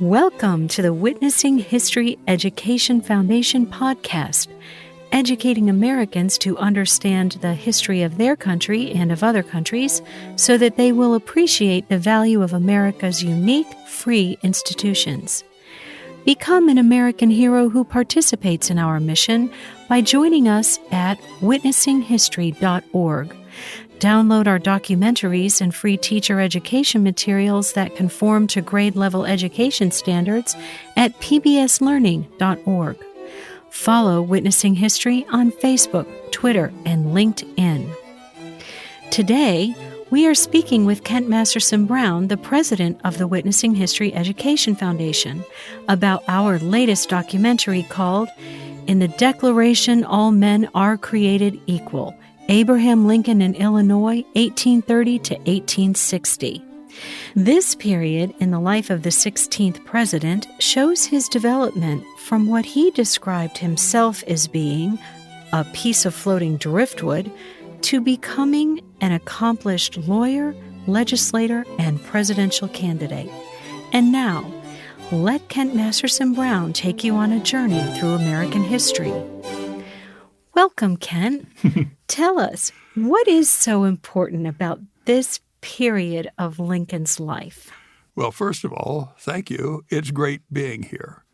Welcome to the Witnessing History Education Foundation podcast, educating Americans to understand the history of their country and of other countries so that they will appreciate the value of America's unique, free institutions. Become an American hero who participates in our mission by joining us at witnessinghistory.org. Download our documentaries and free teacher education materials that conform to grade-level education standards at pbslearning.org. Follow Witnessing History on Facebook, Twitter, and LinkedIn. Today, we are speaking with Kent Masterson Brown, the president of the Witnessing History Education Foundation, about our latest documentary called In the Declaration All Men Are Created Equal, Abraham Lincoln in Illinois, 1830 to 1860. This period in the life of the 16th president shows his development from what he described himself as being a piece of floating driftwood to becoming an accomplished lawyer, legislator, and presidential candidate. And now, let Kent Masterson Brown take you on a journey through American history. Welcome, Kent. Tell us, what is so important about this period of Lincoln's life? Well, first of all, thank you. It's great being here.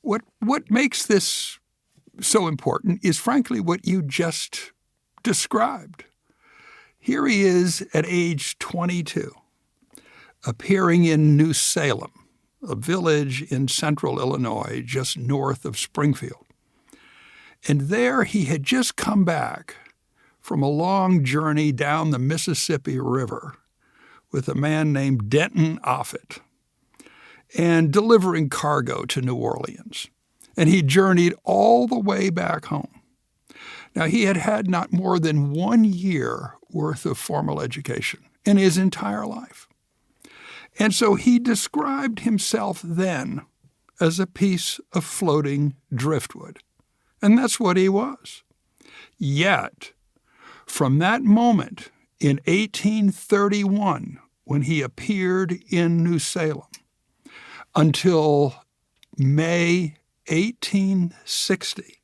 What makes this so important is, frankly, what you just described. Here he is at age 22, appearing in New Salem, a village in central Illinois just north of Springfield. And there he had just come back from a long journey down the Mississippi River with a man named Denton Offutt and delivering cargo to New Orleans. And he journeyed all the way back home. Now, he had had not more than 1 year worth of formal education in his entire life. And so he described himself then as a piece of floating driftwood. And that's what he was. Yet, from that moment in 1831, when he appeared in New Salem, until May 1860,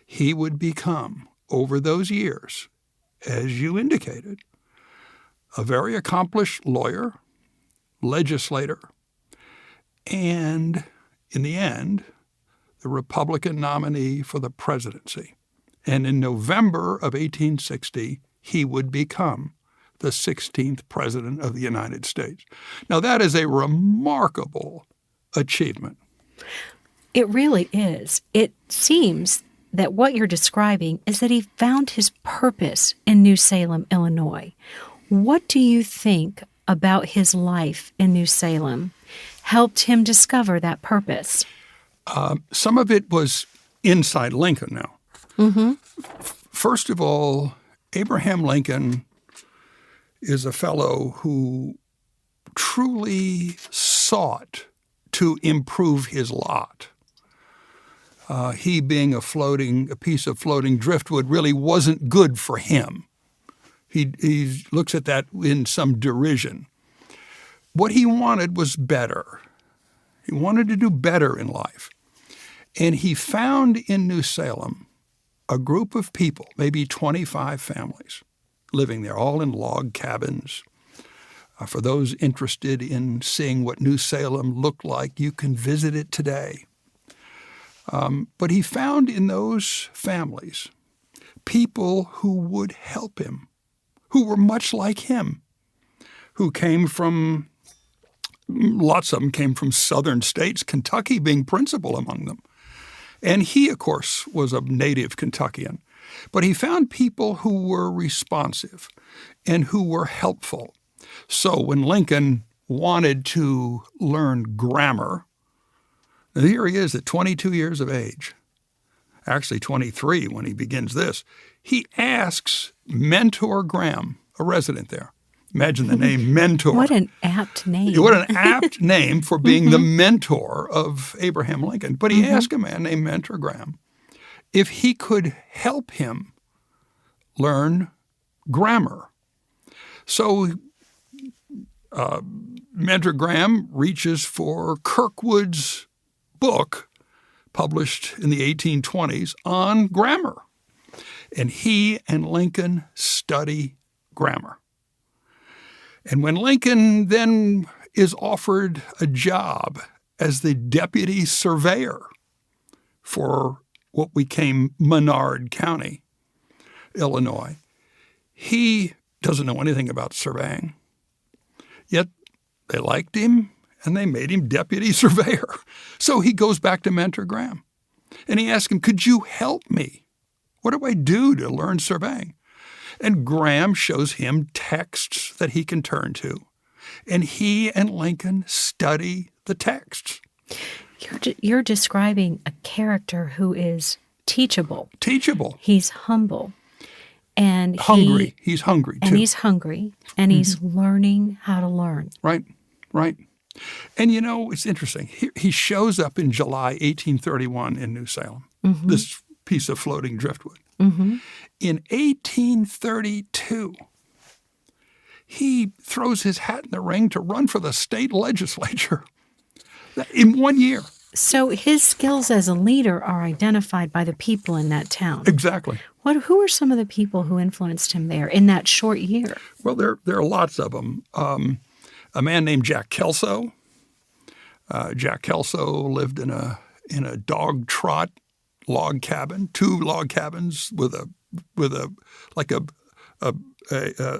he would become, over those years, as you indicated, a very accomplished lawyer, legislator, and, in the end, the Republican nominee for the presidency. And in November of 1860, he would become the 16th president of the United States. Now, that is a remarkable achievement. It really is. It seems that what you're describing is that he found his purpose in New Salem, Illinois. What do you think about his life in New Salem helped him discover that purpose? Some of it was inside Lincoln now. Mm-hmm. First of all, Abraham Lincoln is a fellow who truly sought to improve his lot. He being a piece of floating driftwood really wasn't good for him. He looks at that in some derision. What he wanted was better. He wanted to do better in life. And he found in New Salem a group of people, maybe 25 families, living there, all in log cabins. For those interested in seeing what New Salem looked like, you can visit it today. But he found in those families people who would help him, who were much like him, who came from, lots of them came from southern states, Kentucky being principal among them. And he, of course, was a native Kentuckian. But he found people who were responsive and who were helpful. So when Lincoln wanted to learn grammar, here he is at 22 years of age, actually 23 when he begins this, he asks Mentor Graham, a resident there. Imagine the name Mentor. What an apt name. What an apt name for being the mentor of Abraham Lincoln. But he asked a man named Mentor Graham if he could help him learn grammar. So Mentor Graham reaches for Kirkwood's book published in the 1820s on grammar. And he and Lincoln study grammar. And when Lincoln then is offered a job as the deputy surveyor for what became Menard County, Illinois, he doesn't know anything about surveying. Yet they liked him and they made him deputy surveyor. So he goes back to Mentor Graham and he asks him, could you help me? What do I do to learn surveying? And Graham shows him texts that he can turn to. And he and Lincoln study the texts. You're describing a character who is teachable. Teachable. He's humble. And hungry. He's hungry, too. And he's hungry. And he's learning how to learn. Right, right. And, you know, it's interesting. He shows up in July 1831 in New Salem, this piece of floating driftwood. In 1832, he throws his hat in the ring to run for the state legislature in 1 year. So his skills as a leader are identified by the people in that town. Exactly. Who are some of the people who influenced him there in that short year? Well, there are lots of them. A man named Jack Kelso. Jack Kelso lived in a dog trot log cabin, 2 log cabins with a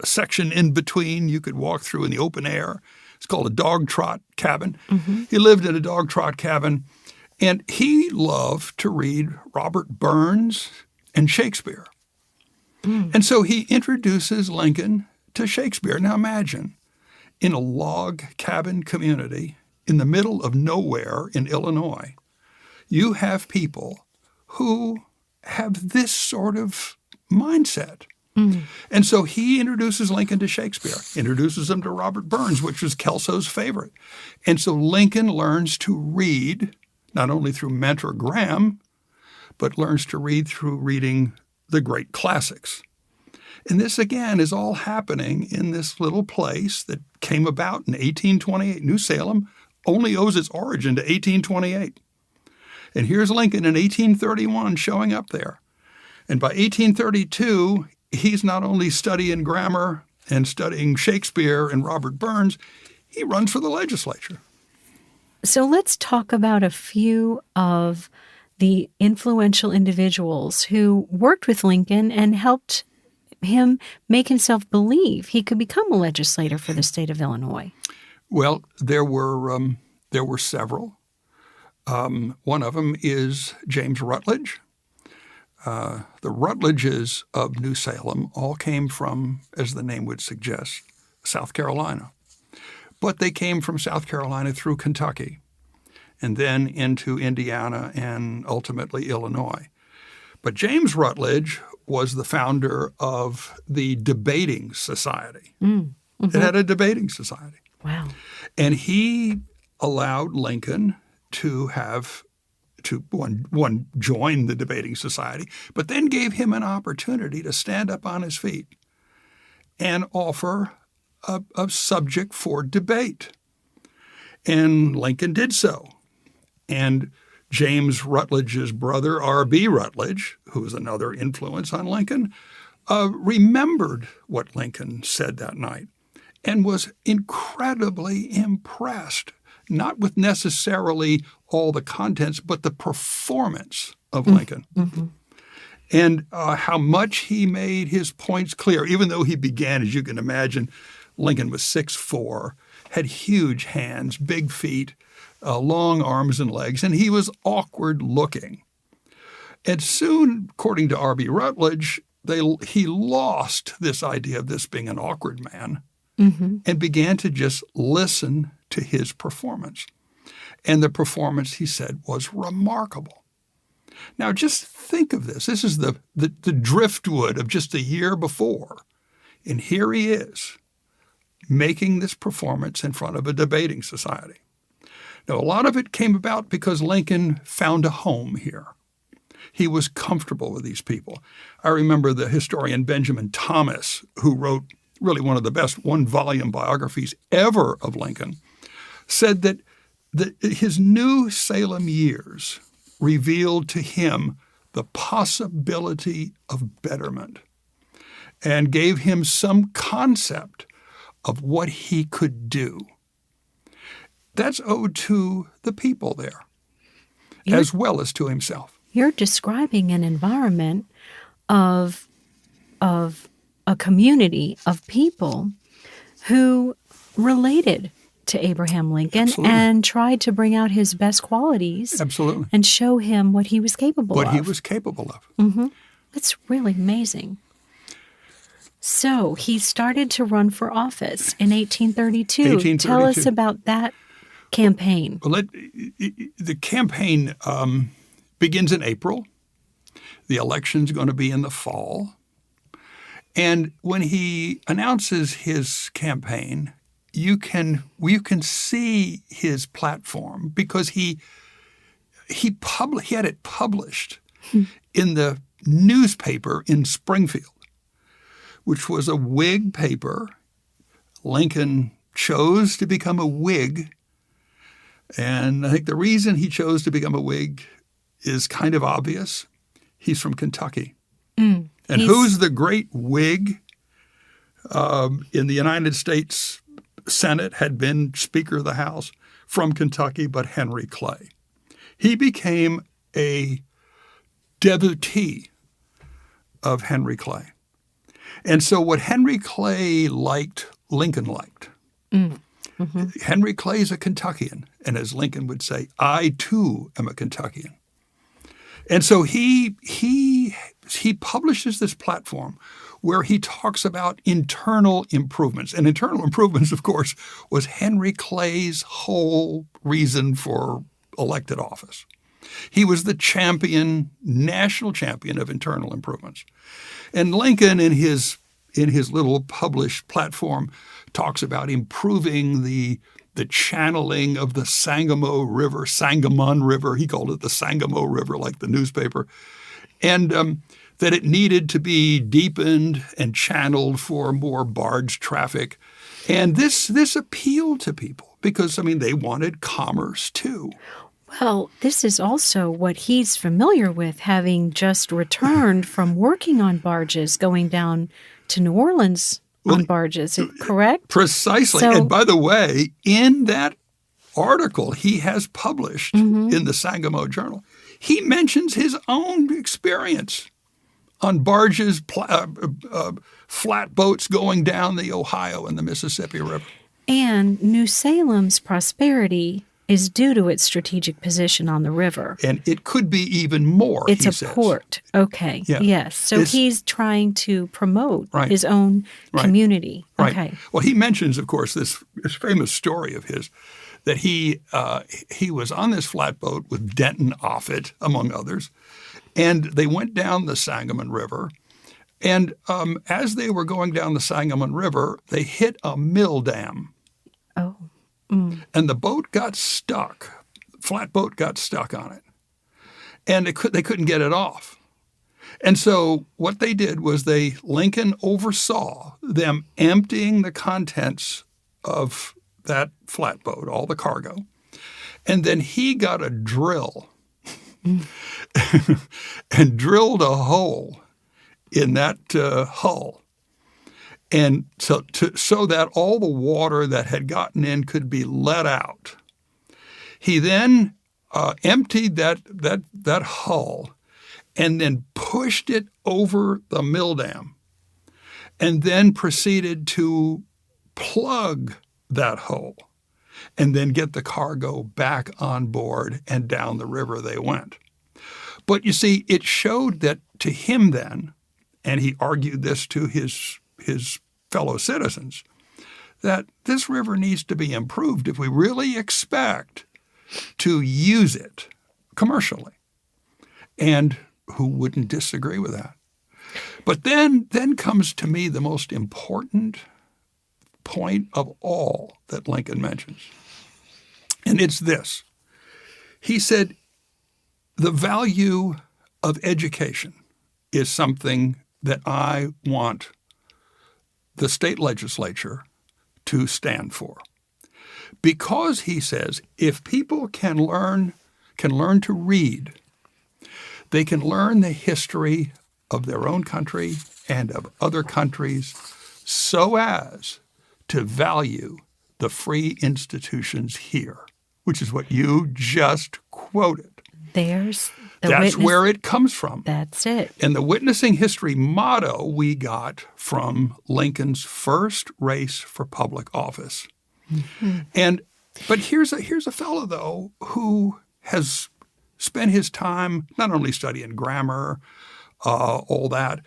section in between you could walk through in the open air. It's called a dog trot cabin. He lived in a dog trot cabin, and he loved to read Robert Burns and Shakespeare. And so he introduces Lincoln to Shakespeare. Now imagine, in a log cabin community in the middle of nowhere in Illinois, you have people who have this sort of mindset. And so he introduces Lincoln to Shakespeare, introduces him to Robert Burns, which was Kelso's favorite. And so Lincoln learns to read, not only through Mentor Graham, but learns to read through reading the great classics. And this, again, is all happening in this little place that came about in 1828. New Salem only owes its origin to 1828. And here's Lincoln in 1831 showing up there. And by 1832, he's not only studying grammar and studying Shakespeare and Robert Burns, he runs for the legislature. So let's talk about a few of the influential individuals who worked with Lincoln and helped him make himself believe he could become a legislator for the state of Illinois. Well, there were several. One of them is James Rutledge. The Rutledges of New Salem all came from, as the name would suggest, South Carolina. But they came from South Carolina through Kentucky and then into Indiana and ultimately Illinois. But James Rutledge was the founder of the Debating Society. It had a debating society. Wow. And he allowed Lincoln to join the debating society, but then gave him an opportunity to stand up on his feet and offer a subject for debate. And Lincoln did so. And James Rutledge's brother, R.B. Rutledge, who was another influence on Lincoln, remembered what Lincoln said that night and was incredibly impressed, not with necessarily all the contents, but the performance of Lincoln. And how much he made his points clear, even though he began, as you can imagine, Lincoln was 6'4", had huge hands, big feet, long arms and legs, and he was awkward looking. And soon, according to R.B. Rutledge, he lost this idea of this being an awkward man and began to just listen to his performance. And the performance, he said, was remarkable. Now, just think of this. This is the driftwood of just a year before. And here he is making this performance in front of a debating society. Now, a lot of it came about because Lincoln found a home here. He was comfortable with these people. I remember the historian Benjamin Thomas, who wrote really one of the best one-volume biographies ever of Lincoln, said that his New Salem years revealed to him the possibility of betterment and gave him some concept of what he could do. That's owed to the people there, as well as to himself. You're describing an environment of a community of people who related to Abraham Lincoln and tried to bring out his best qualities. Absolutely. And show him what he was capable of. What he was capable of. Mm-hmm. That's really amazing. So he started to run for office in 1832. Tell us about that campaign. Well, the campaign begins in April. The election's going to be in the fall. And when he announces his campaign, you can see his platform because he had it published in the newspaper in Springfield, which was a Whig paper. Lincoln chose to become a Whig, and I think the reason he chose to become a Whig is kind of obvious. He's from Kentucky. And who's the great Whig in the United States Senate, had been Speaker of the House from Kentucky, but Henry Clay. He became a devotee of Henry Clay. And so what Henry Clay liked, Lincoln liked. Mm-hmm. Henry Clay's a Kentuckian, and as Lincoln would say, I too am a Kentuckian. And so he publishes this platform where he talks about internal improvements. And internal improvements, of course, was Henry Clay's whole reason for elected office. He was the champion, national champion of internal improvements. And Lincoln, in his little published platform, talks about improving the channeling of the Sangamo River, Sangamon River. He called it the Sangamo River, like the newspaper. And that it needed to be deepened and channeled for more barge traffic. And this appealed to people because, they wanted commerce too. Well, this is also what he's familiar with, having just returned from working on barges, going down to New Orleans on barges, correct? Precisely. So, and by the way, in that article he has published in the Sangamo Journal, he mentions his own experience on barges, flatboats going down the Ohio and the Mississippi River. And New Salem's prosperity is due to its strategic position on the river. And it could be even more, he says. It's a port. Okay. Yeah. Yes. So he's trying to promote his own community. Right. Okay. Well, he mentions, of course, this famous story of his, that he was on this flatboat with Denton Offutt, among others, and they went down the Sangamon River. And as they were going down the Sangamon River, they hit a mill dam. Oh. And the boat got stuck. Flatboat got stuck on it. And they couldn't get it off. And so what they did was Lincoln oversaw them emptying the contents of that flatboat, all the cargo. And then he got a drill and drilled a hole in that hull. And so that all the water that had gotten in could be let out. He then emptied that hull and then pushed it over the mill dam and then proceeded to plug that hole and then get the cargo back on board, and down the river they went. But you see, it showed that to him then, and he argued this to his fellow citizens, that this river needs to be improved if we really expect to use it commercially. And who wouldn't disagree with that? But then comes to me the most important point of all that Lincoln mentions. And it's this. He said, the value of education is something that I want the state legislature to stand for. Because he says if people can learn to read, they can learn the history of their own country and of other countries so as to value the free institutions here, which is what you just quoted. That's where it comes from. That's it. And the witnessing history motto we got from Lincoln's first race for public office. Mm-hmm. But here's a fellow, though, who has spent his time not only studying grammar, all that,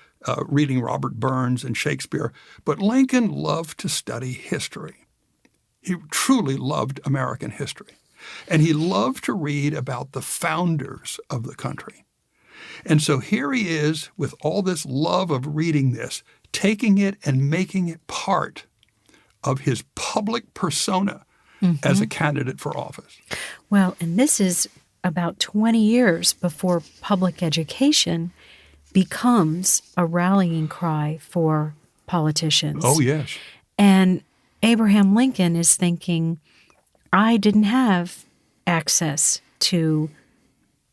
reading Robert Burns and Shakespeare, but Lincoln loved to study history. He truly loved American history. And he loved to read about the founders of the country. And so here he is with all this love of reading this, taking it and making it part of his public persona as a candidate for office. Well, and this is about 20 years before public education becomes a rallying cry for politicians. Oh, yes. And Abraham Lincoln is thinking, I didn't have access to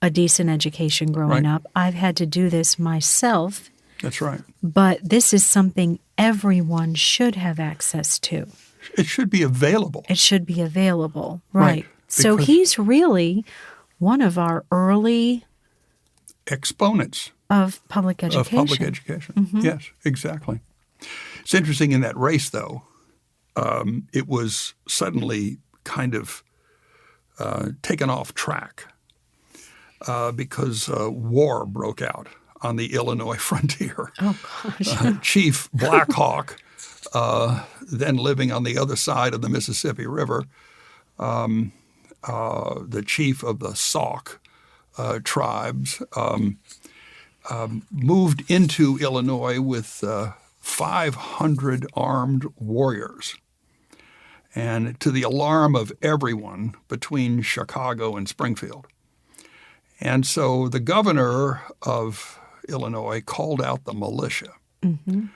a decent education growing up. I've had to do this myself. That's right. But this is something everyone should have access to. It should be available. It should be available, right. So he's really one of our early exponents of public education. Yes, exactly. It's interesting in that race, though, it was suddenly kind of taken off track because war broke out on the Illinois frontier. Oh, gosh. Chief Black Hawk, then living on the other side of the Mississippi River, the chief of the Sauk tribes, moved into Illinois with 500 armed warriors. And to the alarm of everyone between Chicago and Springfield. And so the governor of Illinois called out the militia. Mm-hmm.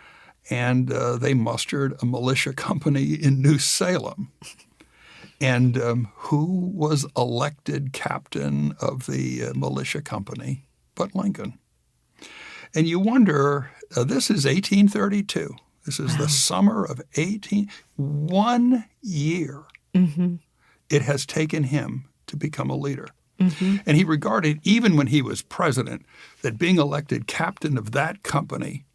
And they mustered a militia company in New Salem. And who was elected captain of the militia company but Lincoln? And you wonder, this is 1832. This is the summer of 1 year. Mm-hmm. It has taken him to become a leader. Mm-hmm. And he regarded, even when he was president, that being elected captain of that company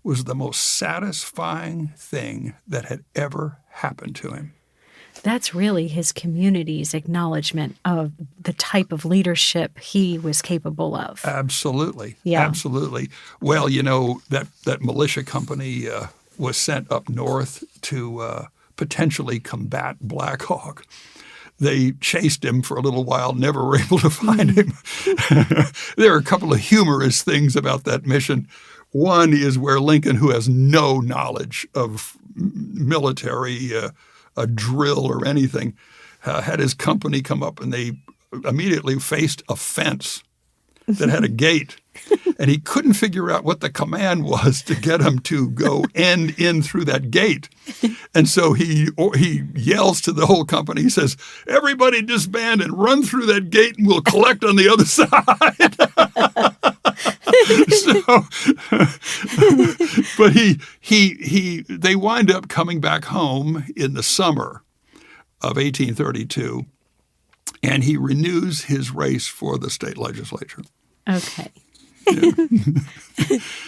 was the most satisfying thing that had ever happened to him. That's really his community's acknowledgement of the type of leadership he was capable of. Absolutely. Yeah. Absolutely. Well, you know, that militia company was sent up north to potentially combat Black Hawk. They chased him for a little while, never were able to find him. There are a couple of humorous things about that mission. One is where Lincoln, who has no knowledge of military a drill or anything, had his company come up and they immediately faced a fence that had a gate. And he couldn't figure out what the command was to get him to go end in through that gate. And so he yells to the whole company. He says, "Everybody disband and run through that gate and we'll collect on the other side." But they wind up coming back home in the summer of 1832, and he renews his race for the state legislature. Okay. Yeah.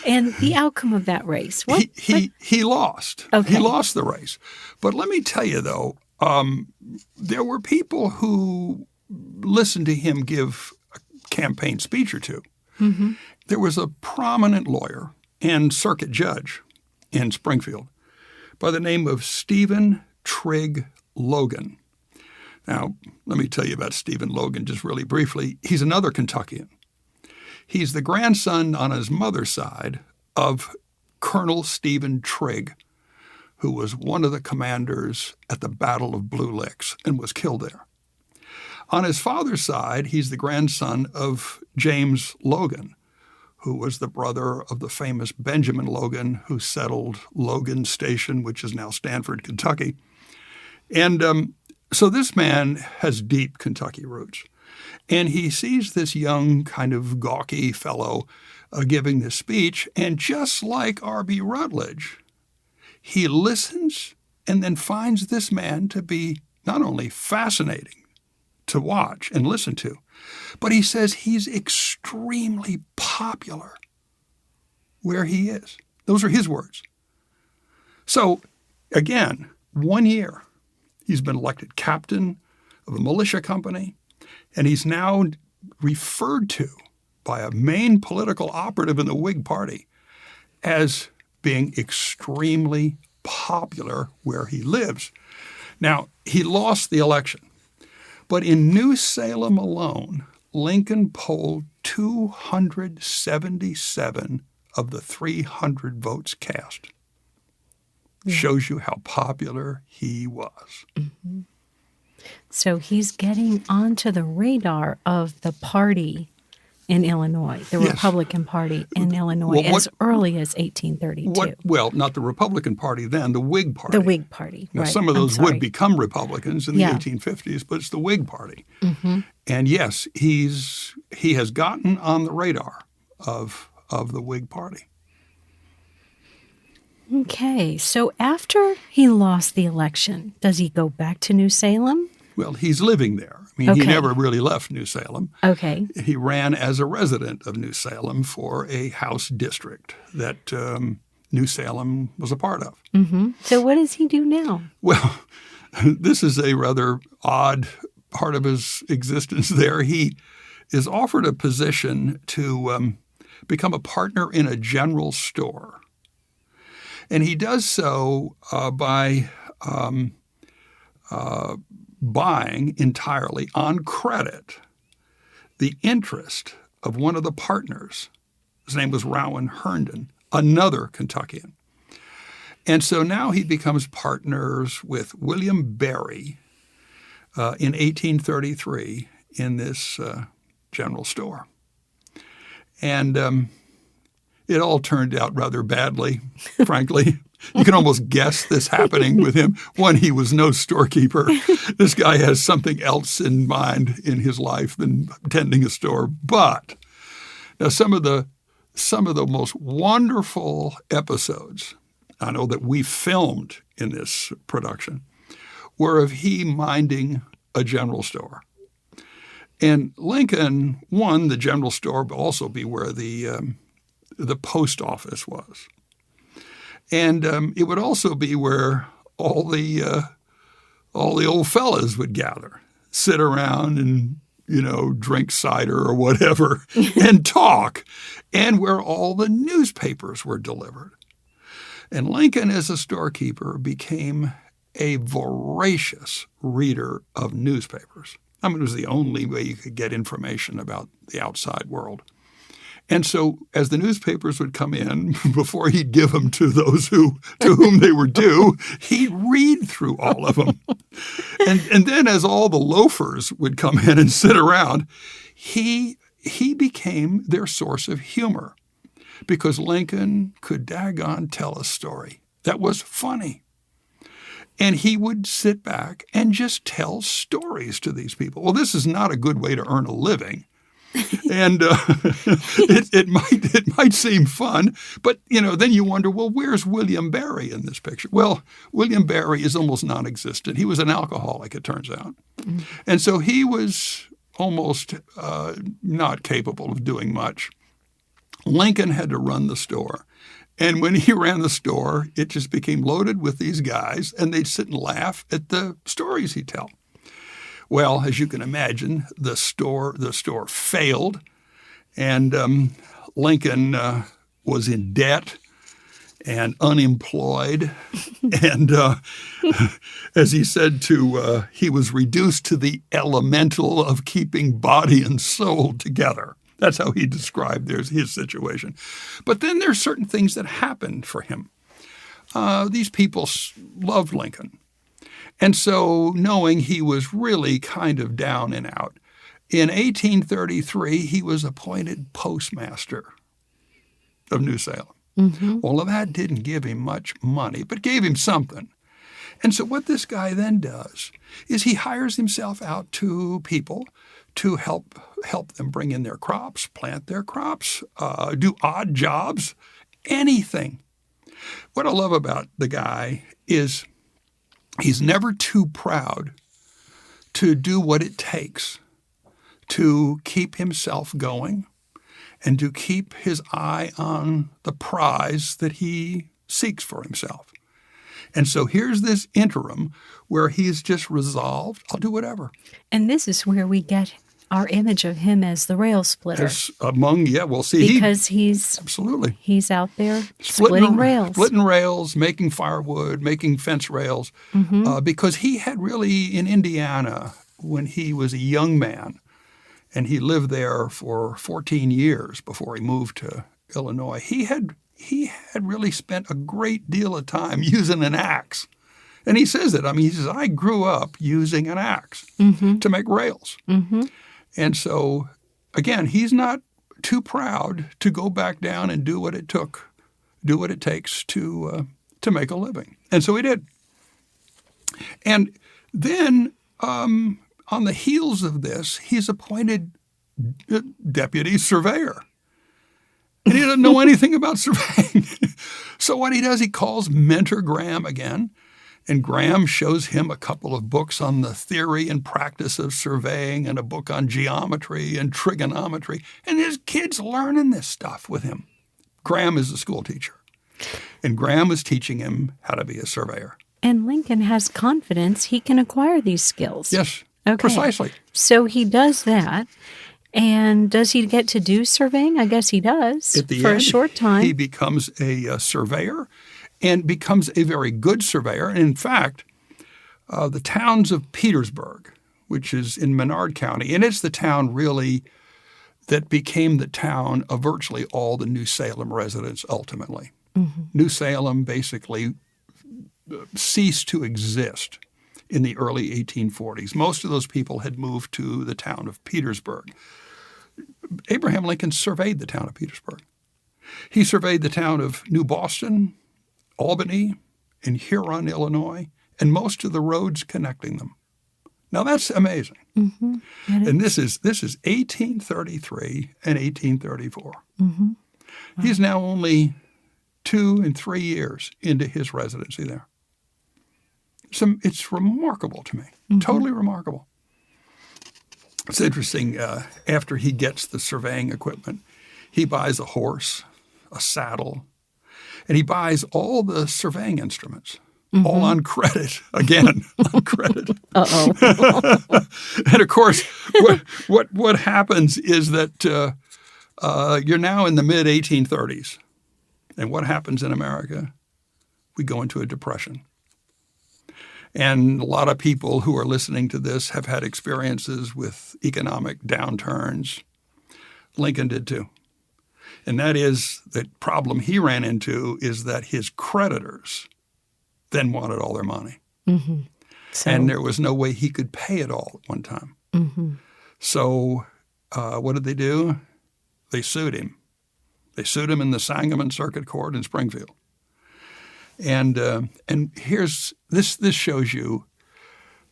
And the outcome of that race? He lost. Okay. He lost the race. But let me tell you, though, there were people who listened to him give a campaign speech or two. Mm-hmm. There was a prominent lawyer and circuit judge in Springfield by the name of Stephen Trigg Logan. Now, let me tell you about Stephen Logan just really briefly. He's another Kentuckian. He's the grandson on his mother's side of Colonel Stephen Trigg, who was one of the commanders at the Battle of Blue Licks and was killed there. On his father's side, he's the grandson of James Logan, who was the brother of the famous Benjamin Logan, who settled Logan Station, which is now Stanford, Kentucky. And so this man has deep Kentucky roots. And he sees this young, kind of gawky fellow giving this speech, and just like R.B. Rutledge, he listens and then finds this man to be not only fascinating to watch and listen to, but he says he's extremely popular where he is. Those are his words. So, again, 1 year, he's been elected captain of a militia company, and he's now referred to by a main political operative in the Whig Party as being extremely popular where he lives. Now, he lost the election, but in New Salem alone, Lincoln polled 277 of the 300 votes cast. Shows you how popular he was. Mm-hmm. So he's getting onto the radar of the party in Illinois, the Republican Party in Illinois, as early as 1832. Well, not the Republican Party then, the Whig Party. The Whig Party, now, right. some of those would become Republicans in the 1850s, but it's the Whig Party. Mm-hmm. And yes, he has gotten on the radar of the Whig Party. Okay, so after he lost the election, does he go back to New Salem? Well, he's living there. I mean, he never really left New Salem. Okay. He ran as a resident of New Salem for a House district that New Salem was a part of. Mm-hmm. So what does he do now? Well, this is a rather odd part of his existence there. He is offered a position to become a partner in a general store. And he does so by buying entirely on credit the interest of one of the partners. His name was Rowan Herndon, another Kentuckian. And so now he becomes partners with William Berry in 1833 in this general store. And it all turned out rather badly, frankly. You can almost guess this happening with him. One, he was no storekeeper. This guy has something else in mind in his life than tending a store. But now some of the most wonderful episodes, I know that we filmed in this production, were of he minding a general store. And Lincoln, one, the general store would also be where the post office was. And it would also be where all the old fellas would gather, sit around and, drink cider or whatever and talk, and where all the newspapers were delivered. And Lincoln, as a storekeeper, became a voracious reader of newspapers. I mean, it was the only way you could get information about the outside world. And so as the newspapers would come in, before he'd give them to those to whom they were due, he'd read through all of them. And then as all the loafers would come in and sit around, he became their source of humor because Lincoln could daggone tell a story that was funny. And he would sit back and just tell stories to these people. Well, this is not a good way to earn a living. And it might seem fun, but then you wonder, well, where's William Berry in this picture? Well, William Berry is almost non-existent. He was an alcoholic, it turns out, and so he was almost not capable of doing much. Lincoln had to run the store, and when he ran the store, it just became loaded with these guys, and they'd sit and laugh at the stories he'd tell. Well, as you can imagine, the store failed, and Lincoln was in debt and unemployed, and as he said he was reduced to the elemental of keeping body and soul together. That's how he described his situation. But then there's certain things that happened for him. These people loved Lincoln. And so, knowing he was really kind of down and out, in 1833, he was appointed postmaster of New Salem. Mm-hmm. Well, that didn't give him much money, but gave him something. And so what this guy then does is he hires himself out to people to help them bring in their crops, plant their crops, do odd jobs, anything. What I love about the guy is he's never too proud to do what it takes to keep himself going and to keep his eye on the prize that he seeks for himself. And so here's this interim where he's just resolved, I'll do whatever. And this is where we get our image of him as the Railsplitter. We'll see. Because he's out there splitting rails. Splitting rails, making firewood, making fence rails. Because he had really, in Indiana, when he was a young man, and he lived there for 14 years before he moved to Illinois, he had really spent a great deal of time using an axe. And he says it. I mean, he says, I grew up using an axe to make rails. And so, again, he's not too proud to go back down and do what it takes to make a living. And so he did. And then on the heels of this, he's appointed deputy surveyor. And he doesn't know anything about surveying. So what he does, he calls Mentor Graham again, and Graham shows him a couple of books on the theory and practice of surveying and a book on geometry and trigonometry. And his kid's learning this stuff with him. Graham is a school teacher, and Graham is teaching him how to be a surveyor. And Lincoln has confidence he can acquire these skills. Yes, okay. Precisely. So he does that. And does he get to do surveying? I guess he does. At the for end, a short time. He becomes a surveyor and becomes a very good surveyor. And in fact, the towns of Petersburg, which is in Menard County, and it's the town really that became the town of virtually all the New Salem residents ultimately. New Salem basically ceased to exist in the early 1840s. Most of those people had moved to the town of Petersburg. Abraham Lincoln surveyed the town of Petersburg. He surveyed the town of New Boston, Albany, and Huron, Illinois, and most of the roads connecting them. Now that's amazing. And this is 1833 and 1834. Wow. He's now only 2 and 3 years into his residency there. So it's remarkable to me, totally remarkable. It's interesting, after he gets the surveying equipment, he buys a horse, a saddle, and he buys all the surveying instruments, all on credit, again, on credit. And of course, what happens is that you're now in the mid-1830s. And what happens in America? We go into a depression. And a lot of people who are listening to this have had experiences with economic downturns. Lincoln did too. And that is the problem he ran into is that his creditors then wanted all their money. And there was no way he could pay it all at one time. So what did they do? They sued him. They sued him in the Sangamo Circuit Court in Springfield. And here's this shows you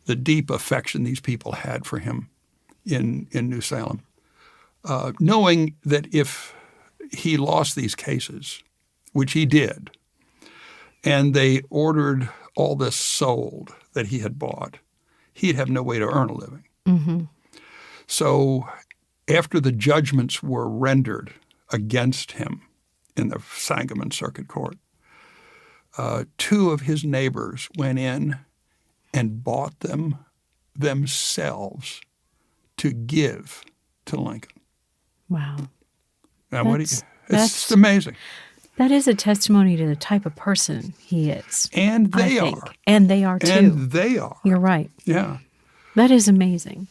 the deep affection these people had for him in New Salem, knowing that if he lost these cases, which he did, and they ordered all this sold that he had bought, he'd have no way to earn a living. So after the judgments were rendered against him in the Sangamo Circuit Court, 2 of his neighbors went in and bought them themselves to give to Lincoln. Wow. Now, it's just amazing. That is a testimony to the type of person he is. And they are. And they are, too. And they are. You're right. Yeah. That is amazing.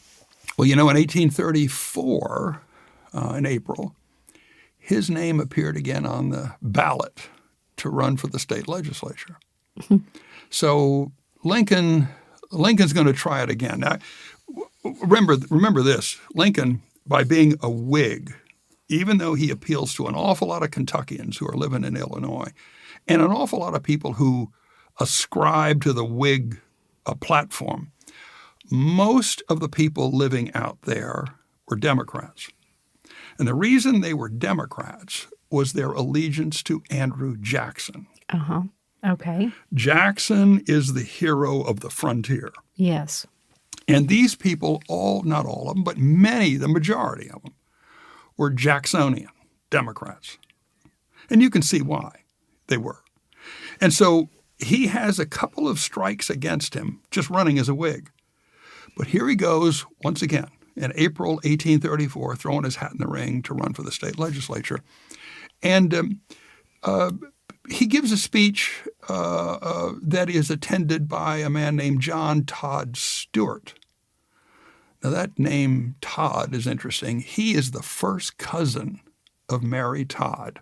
Well, in 1834, in April, his name appeared again on the ballot to run for the state legislature. So Lincoln's going to try it again. Now, remember this. Lincoln, by being a Whig, even though he appeals to an awful lot of Kentuckians who are living in Illinois and an awful lot of people who ascribe to the Whig platform, most of the people living out there were Democrats. And the reason they were Democrats was their allegiance to Andrew Jackson. Uh-huh. Okay. Jackson is the hero of the frontier. Yes. And these people, not all of them, but many, the majority of them, were Jacksonian Democrats. And you can see why they were. And so he has a couple of strikes against him just running as a Whig. But here he goes once again in April 1834, throwing his hat in the ring to run for the state legislature. And he gives a speech that is attended by a man named John Todd Stewart. Now, that name Todd is interesting. He is the first cousin of Mary Todd,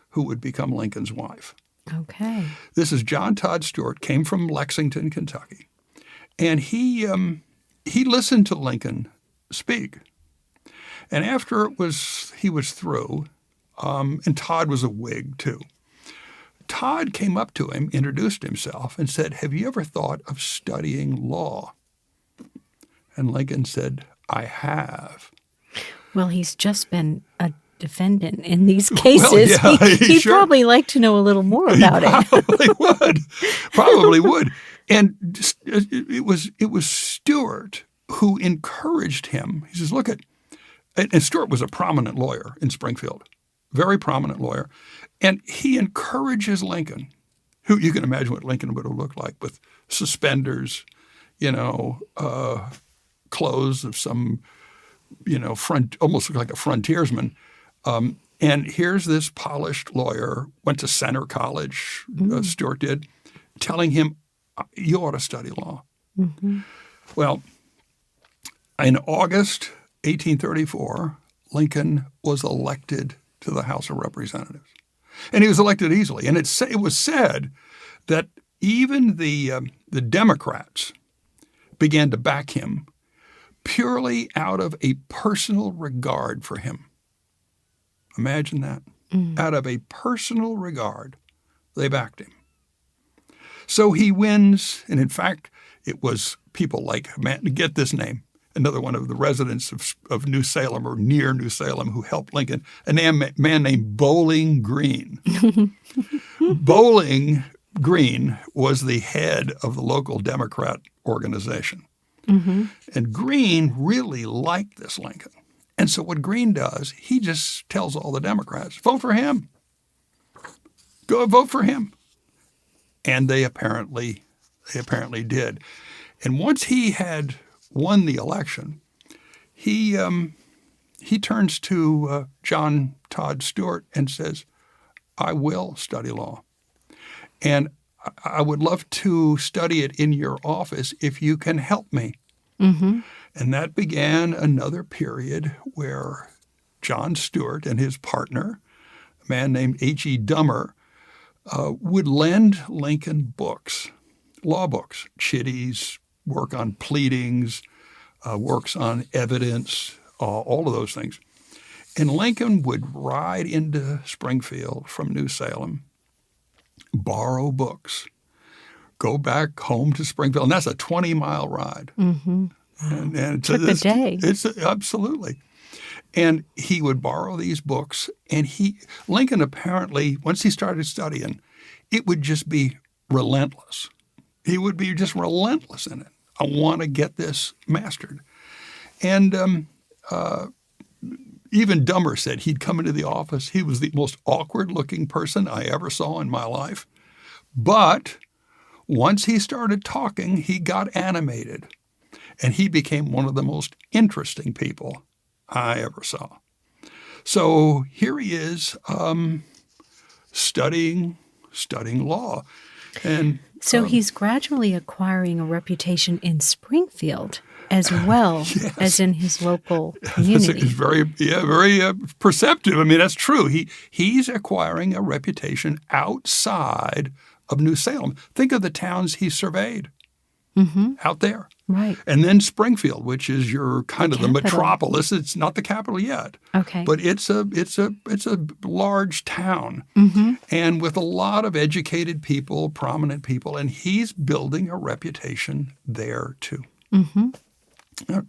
who would become Lincoln's wife. Okay. This is John Todd Stewart, came from Lexington, Kentucky. And he listened to Lincoln speak. And after he was through, and Todd was a Whig too, Todd came up to him, introduced himself, and said, "Have you ever thought of studying law?" And Lincoln said, "I have." Well, he's just been a defendant in these cases. Well, yeah, he'd sure. probably like to know a little more about it. Probably would. And it was Stewart who encouraged him. He says, "Look and Stewart was a prominent lawyer in Springfield, very prominent lawyer. And he encourages Lincoln, who you can imagine what Lincoln would have looked like with suspenders, clothes of some, almost like a frontiersman. And here's this polished lawyer, went to Center College, Stewart did, telling him, "You ought to study law." Mm-hmm. Well, in August 1834, Lincoln was elected to the House of Representatives. And he was elected easily. And it was said that even the Democrats began to back him purely out of a personal regard for him. Imagine that. Out of a personal regard, they backed him. So he wins. And in fact, it was people like, get this name, another one of the residents of New Salem or near New Salem who helped Lincoln, a man named Bowling Green. Bowling Green was the head of the local Democrat organization. Mm-hmm. And Green really liked this Lincoln. And so what Green does, he just tells all the Democrats, vote for him. Go vote for him. And they apparently did. And once he had won the election, he turns to John Todd Stewart and says, "I will study law. And I would love to study it in your office if you can help me." Mm-hmm. And that began another period where John Stewart and his partner, a man named H.E. Dummer, would lend Lincoln books, law books, Chitty's work on pleadings, works on evidence, all of those things. And Lincoln would ride into Springfield from New Salem, borrow books, go back home to Springfield, and that's a 20-mile ride. Mm-hmm. And took a day. It's absolutely. And he would borrow these books, and Lincoln apparently, once he started studying, it would just be relentless. He would be just relentless in it. I want to get this mastered. And even Dummer said he'd come into the office. He was the most awkward-looking person I ever saw in my life. But once he started talking, he got animated. And he became one of the most interesting people I ever saw. So here he is studying law. And so he's gradually acquiring a reputation in Springfield as well as in his local community. It's very perceptive. I mean, that's true. He's acquiring a reputation outside of New Salem. Think of the towns he surveyed out there. Right. And then Springfield, which is your kind of the capital. metropolis. It's not the capital yet. Okay. But it's a large town, and with a lot of educated people, prominent people, and he's building a reputation there too. Yeah.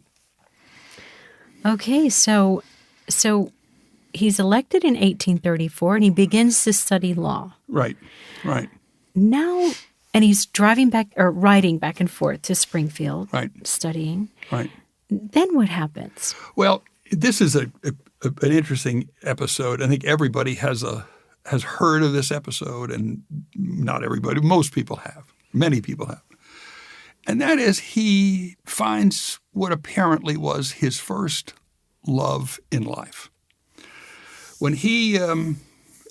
Okay, so he's elected in 1834, and he begins to study law. Right. Now, and he's riding back and forth to Springfield, Right. studying. Right. Then what happens? Well, this is an interesting episode. I think everybody has heard of this episode, and not everybody. Most people have. Many people have. And that is, he finds what apparently was his first love in life. When he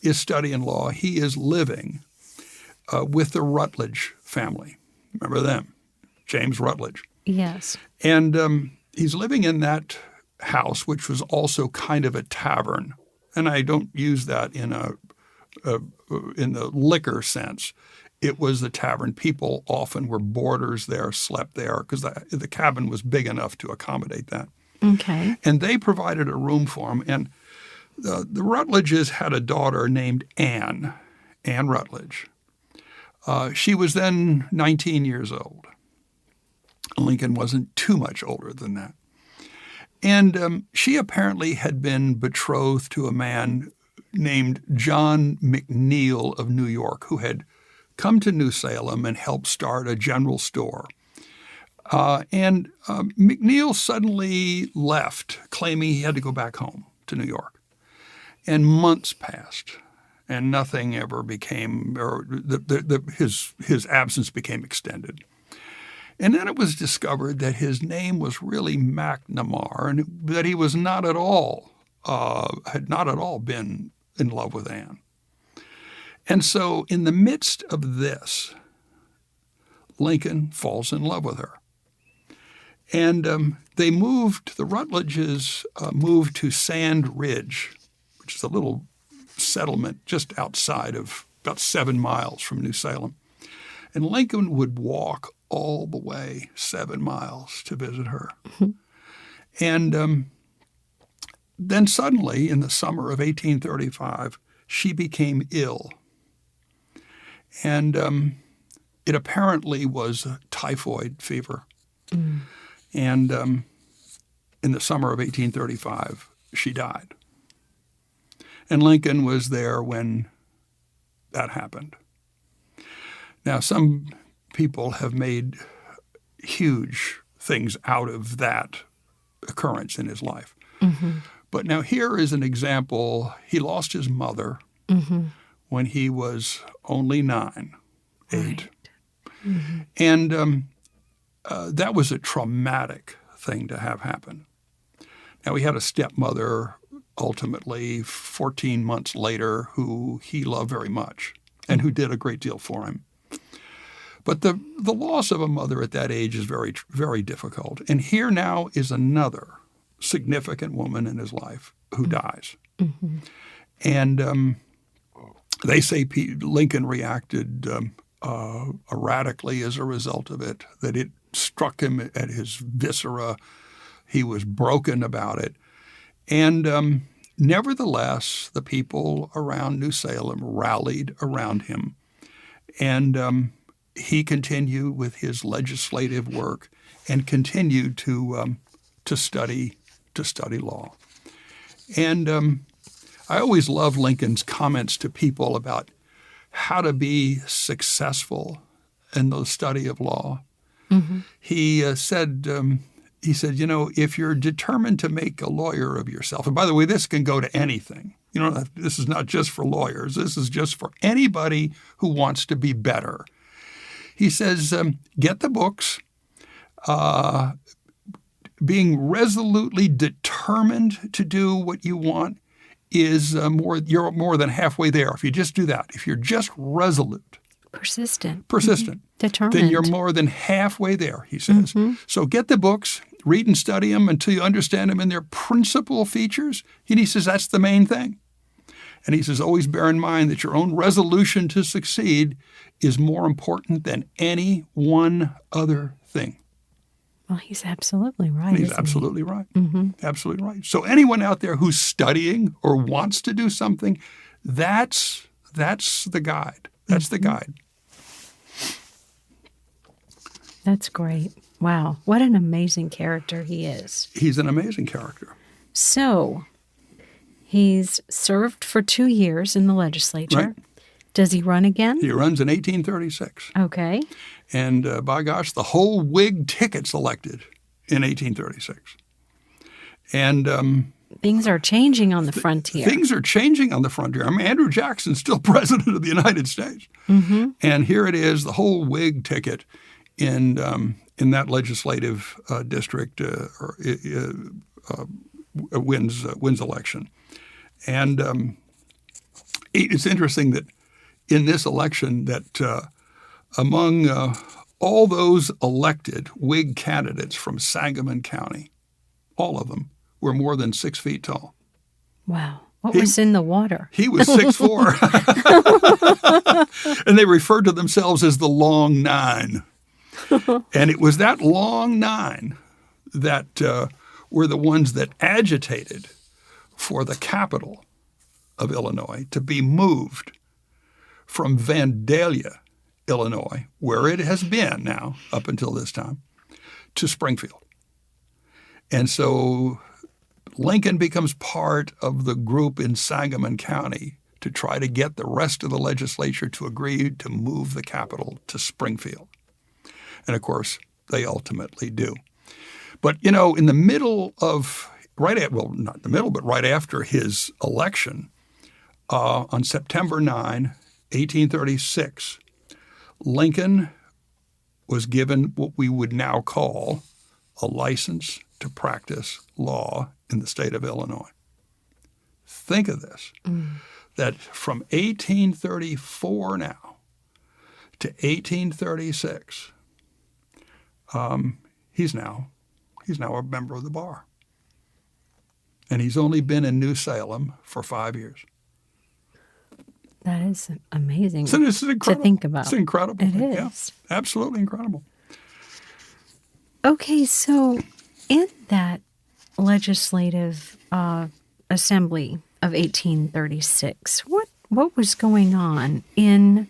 is studying law, he is living with the Rutledge family. Remember them? James Rutledge. Yes. And he's living in that house, which was also kind of a tavern. And I don't use that in the liquor sense. It was the tavern. People often were boarders there, slept there, because the cabin was big enough to accommodate that. Okay. And they provided a room for him. And the Rutledges had a daughter named Anne Rutledge. She was then 19 years old. Lincoln wasn't too much older than that. And she apparently had been betrothed to a man named John McNeil of New York, who had come to New Salem and helped start a general store. And McNeil suddenly left, claiming he had to go back home to New York. And months passed, and nothing ever became, or his absence became extended. And then it was discovered that his name was really McNamar, and that he was had not at all been in love with Anne. And so in the midst of this, Lincoln falls in love with her. And the Rutledges moved to Sand Ridge, which is a little settlement just outside of about 7 miles from New Salem. And Lincoln would walk all the way 7 miles to visit her. And then suddenly, in the summer of 1835, she became ill. And it apparently was typhoid fever. And in the summer of 1835, she died. And Lincoln was there when that happened. Now, some people have made huge things out of that occurrence in his life. But now here is an example. He lost his mother when he was only 8. Right. And that was a traumatic thing to have happen. Now, he had a stepmother, ultimately 14 months later, who he loved very much and who did a great deal for him. But the loss of a mother at that age is very, very difficult. And here now is another significant woman in his life who dies. And they say Lincoln reacted erratically as a result of it, that it struck him at his viscera. He was broken about it. And nevertheless, the people around New Salem rallied around him. And he continued with his legislative work and continued to study law. And I always love Lincoln's comments to people about how to be successful in the study of law. He said, if you're determined to make a lawyer of yourself, and by the way, this can go to anything. This is not just for lawyers. This is just for anybody who wants to be better. He says, get the books. Being resolutely determined to do what you want is you're more than halfway there. If you just do that, if you're just resolute. Persistent. Determined. Then you're more than halfway there, he says. So get the books, read and study them until you understand them in their principal features. And he says that's the main thing. And he says, always bear in mind that your own resolution to succeed is more important than any one other thing. Well, he's absolutely right. He's absolutely right. Absolutely right. So anyone out there who's studying or wants to do something, that's the guide. That's the guide. That's great. Wow. What an amazing character he is. He's an amazing character. So, he's served for 2 years in the legislature. Right. Does he run again? He runs in 1836. Okay. And by gosh, the whole Whig ticket's elected in 1836. And things are changing on the frontier. Things are changing on the frontier. I mean, Andrew Jackson's still president of the United States. And here it is, the whole Whig ticket in that legislative district wins election. And it's interesting that in this election that among all those elected Whig candidates from Sangamon County, all of them were more than 6 feet tall. Wow. What was in the water? He was 6'4". And they referred to themselves as the Long Nine. And it was that Long Nine that were the ones that agitated for the capital of Illinois to be moved from Vandalia, Illinois, where it has been now up until this time, to Springfield. And so Lincoln becomes part of the group in Sangamon County to try to get the rest of the legislature to agree to move the capital to Springfield. And of course, they ultimately do. But, you know, in the middle of, not the middle, but right after his election, on September 9, 1836, Lincoln was given what we would now call a license to practice law in the state of Illinois. Think of this, that from 1834 now to 1836, he's now a member of the bar. And he's only been in New Salem for 5 years. That is amazing so this is incredible. To think about. It's incredible. It is. Yeah, absolutely incredible. Okay, so in that legislative assembly of 1836, what was going on in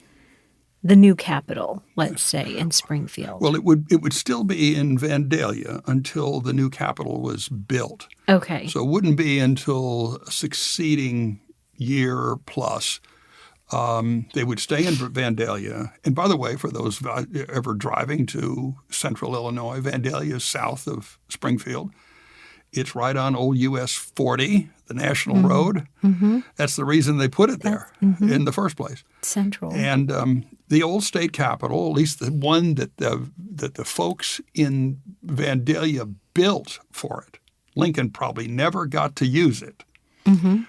the new capital, let's say, in Springfield? Well, it would still be in Vandalia until the new capital was built. Okay. So it wouldn't be until a succeeding year plus. They would stay in Vandalia. And by the way, for those ever driving to central Illinois, Vandalia is south of Springfield. It's right on old US 40, the national road. That's the reason they put it there in the first place. Central. And the old state capitol, at least the one that the folks in Vandalia built for it, Lincoln probably never got to use it.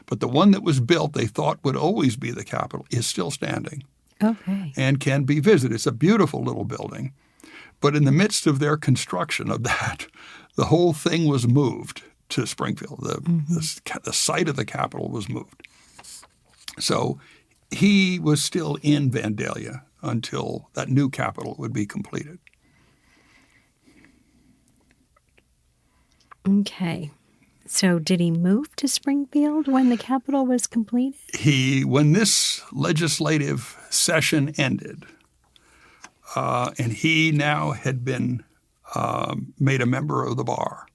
But the one that was built they thought would always be the capital is still standing. Okay. And can be visited. It's a beautiful little building. But in the midst of their construction of that, the whole thing was moved to Springfield. The site of the capital was moved. So he was still in Vandalia until that new capital would be completed. Okay. So did he move to Springfield when the capital was completed? When this legislative session ended, and he now had been made a member of the bar,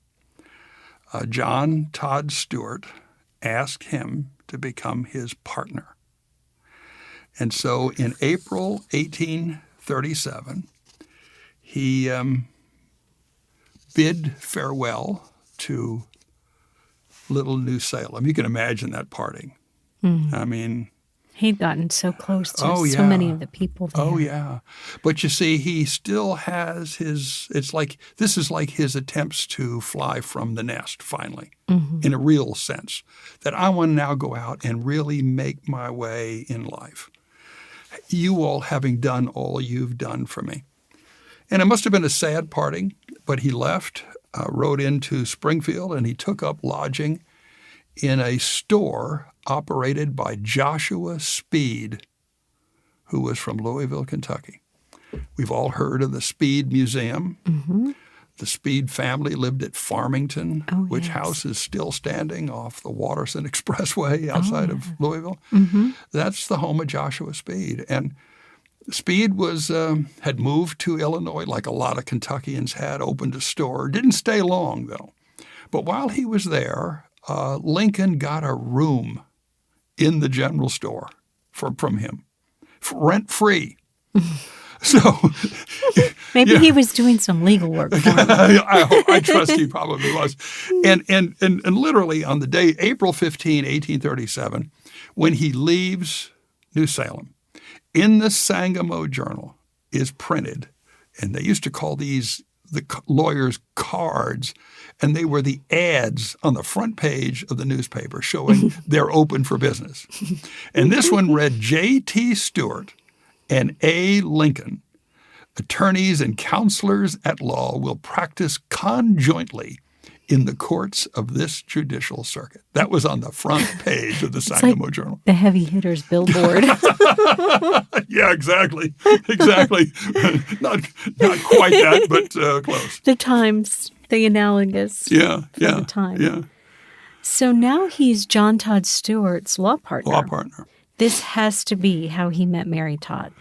John Todd Stewart asked him to become his partner. And so in April 1837, he bid farewell to Little New Salem. You can imagine that parting. I mean, he'd gotten so close to so many of the people there. Oh, yeah. But you see, he still has this is like his attempts to fly from the nest, finally, in a real sense, that I want to now go out and really make my way in life. You all having done all you've done for me. And it must have been a sad parting, but he left, rode into Springfield, and he took up lodging in a store operated by Joshua Speed, who was from Louisville, Kentucky. We've all heard of the Speed Museum. The Speed family lived at Farmington, which yes. house is still standing off the Watterson Expressway outside of Louisville. That's the home of Joshua Speed. And Speed had moved to Illinois like a lot of Kentuckians had, opened a store. Didn't stay long, though. But while he was there, Lincoln got a room in the general store from him, rent-free. So maybe he was doing some legal work for him. I trust he probably was. And literally on the day, April 15, 1837, when he leaves New Salem, in the Sangamo Journal is printed, and they used to call these the lawyers' cards, and they were the ads on the front page of the newspaper showing they're open for business. And this one read, J.T. Stewart and A. Lincoln, attorneys and counselors at law, will practice conjointly in the courts of this judicial circuit. That was on the front page of the Sangamo Journal. The heavy hitters billboard. Yeah, exactly. Exactly. Not quite that, but close. The Times, the analogous. The time. Yeah. So now he's John Todd Stewart's law partner. Law partner. This has to be how he met Mary Todd.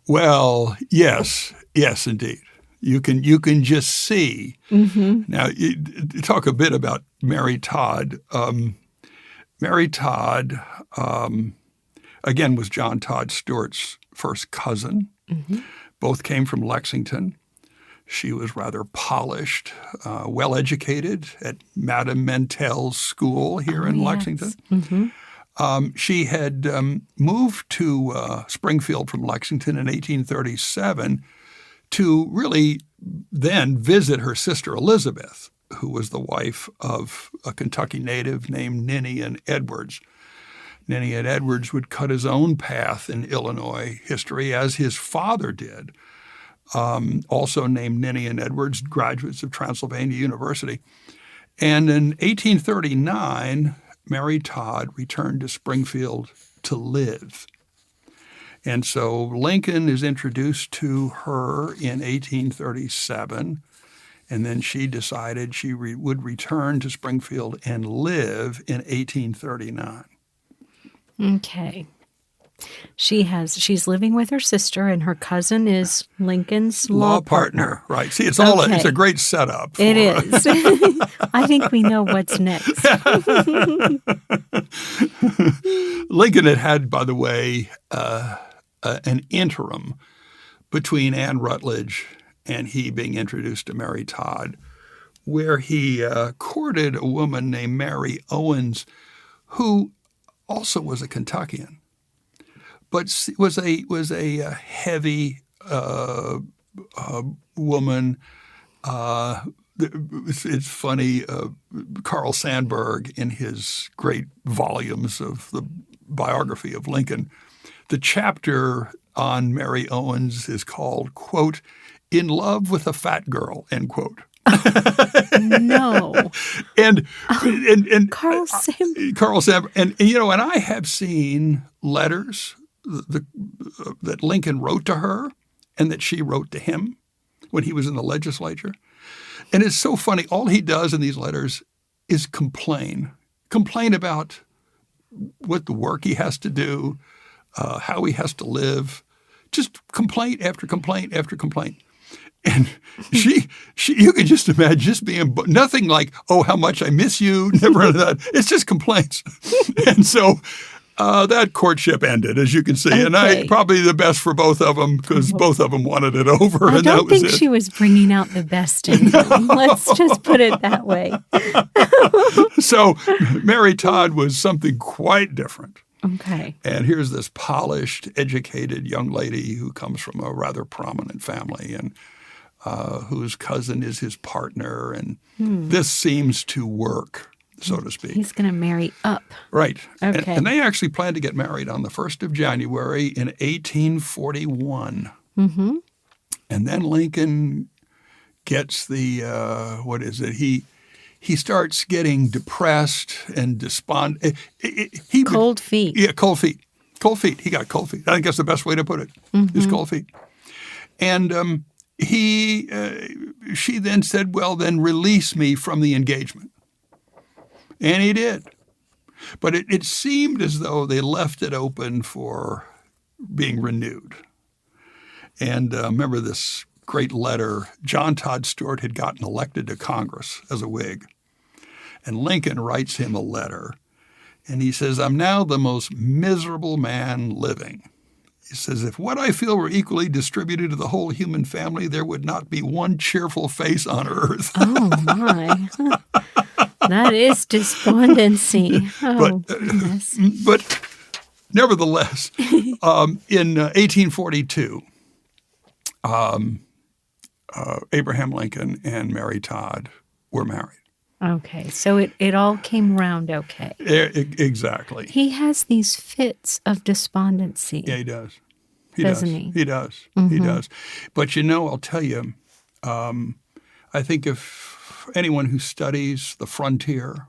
Well, yes, indeed. You can just see. Now, you talk a bit about Mary Todd. Mary Todd, again, was John Todd Stewart's first cousin. Both came from Lexington. She was rather polished, well-educated at Madame Mentel's school here in Lexington. She had moved to Springfield from Lexington in 1837 to really then visit her sister Elizabeth, who was the wife of a Kentucky native named Ninian Edwards. Ninian Edwards would cut his own path in Illinois history, as his father did, also named Ninian Edwards, graduates of Transylvania University. And in 1839, Mary Todd returned to Springfield to live. And so Lincoln is introduced to her in 1837, and then she decided she would return to Springfield and live in 1839. Okay. She's living with her sister, and her cousin is Lincoln's law partner. Right. See, it's a great setup. It is. I think we know what's next. Lincoln had, by the way, an interim between Anne Rutledge and he being introduced to Mary Todd, where he courted a woman named Mary Owens, who also was a Kentuckian, but was a heavy woman. It's funny. Carl Sandburg, in his great volumes of the biography of Lincoln, the chapter on Mary Owens is called, quote, "In Love with a Fat Girl," end quote. No. and Carl Sandburg. And I have seen letters that Lincoln wrote to her and that she wrote to him when he was in the legislature. And it's so funny. All he does in these letters is complain about what the work he has to do, how he has to live, just complaint after complaint after complaint. And she you can just imagine just being nothing like, "Oh, how much I miss you," never of that. It's just complaints. And so that courtship ended, as you can see. Okay. And probably the best for both of them, because both of them wanted it over. I and don't that was think it. she was bringing out the best in him. Let's just put it that way. So Mary Todd was something quite different. Okay. And here's this polished, educated young lady who comes from a rather prominent family and whose cousin is his partner. And this seems to work, so to speak. He's going to marry up. Right. Okay. And they actually planned to get married on the 1st of January in 1841. Mm-hmm. And then Lincoln gets the, he starts getting depressed and despondent. Cold feet. Yeah, cold feet. Cold feet. He got cold feet. I think that's the best way to put it, is cold feet. And she then said, well, then release me from the engagement. And he did. But it seemed as though they left it open for being renewed. And remember this great letter. John Todd Stewart had gotten elected to Congress as a Whig. And Lincoln writes him a letter. And he says, I'm now the most miserable man living. He says, if what I feel were equally distributed to the whole human family, there would not be one cheerful face on earth. Oh, my. That is despondency. Oh, goodness. But nevertheless, in 1842, Abraham Lincoln and Mary Todd were married. Okay, so it all came round okay. Exactly. He has these fits of despondency. Yeah, he does. Doesn't he? He does. Mm-hmm. He does. But, I'll tell you, I think if anyone who studies the frontier,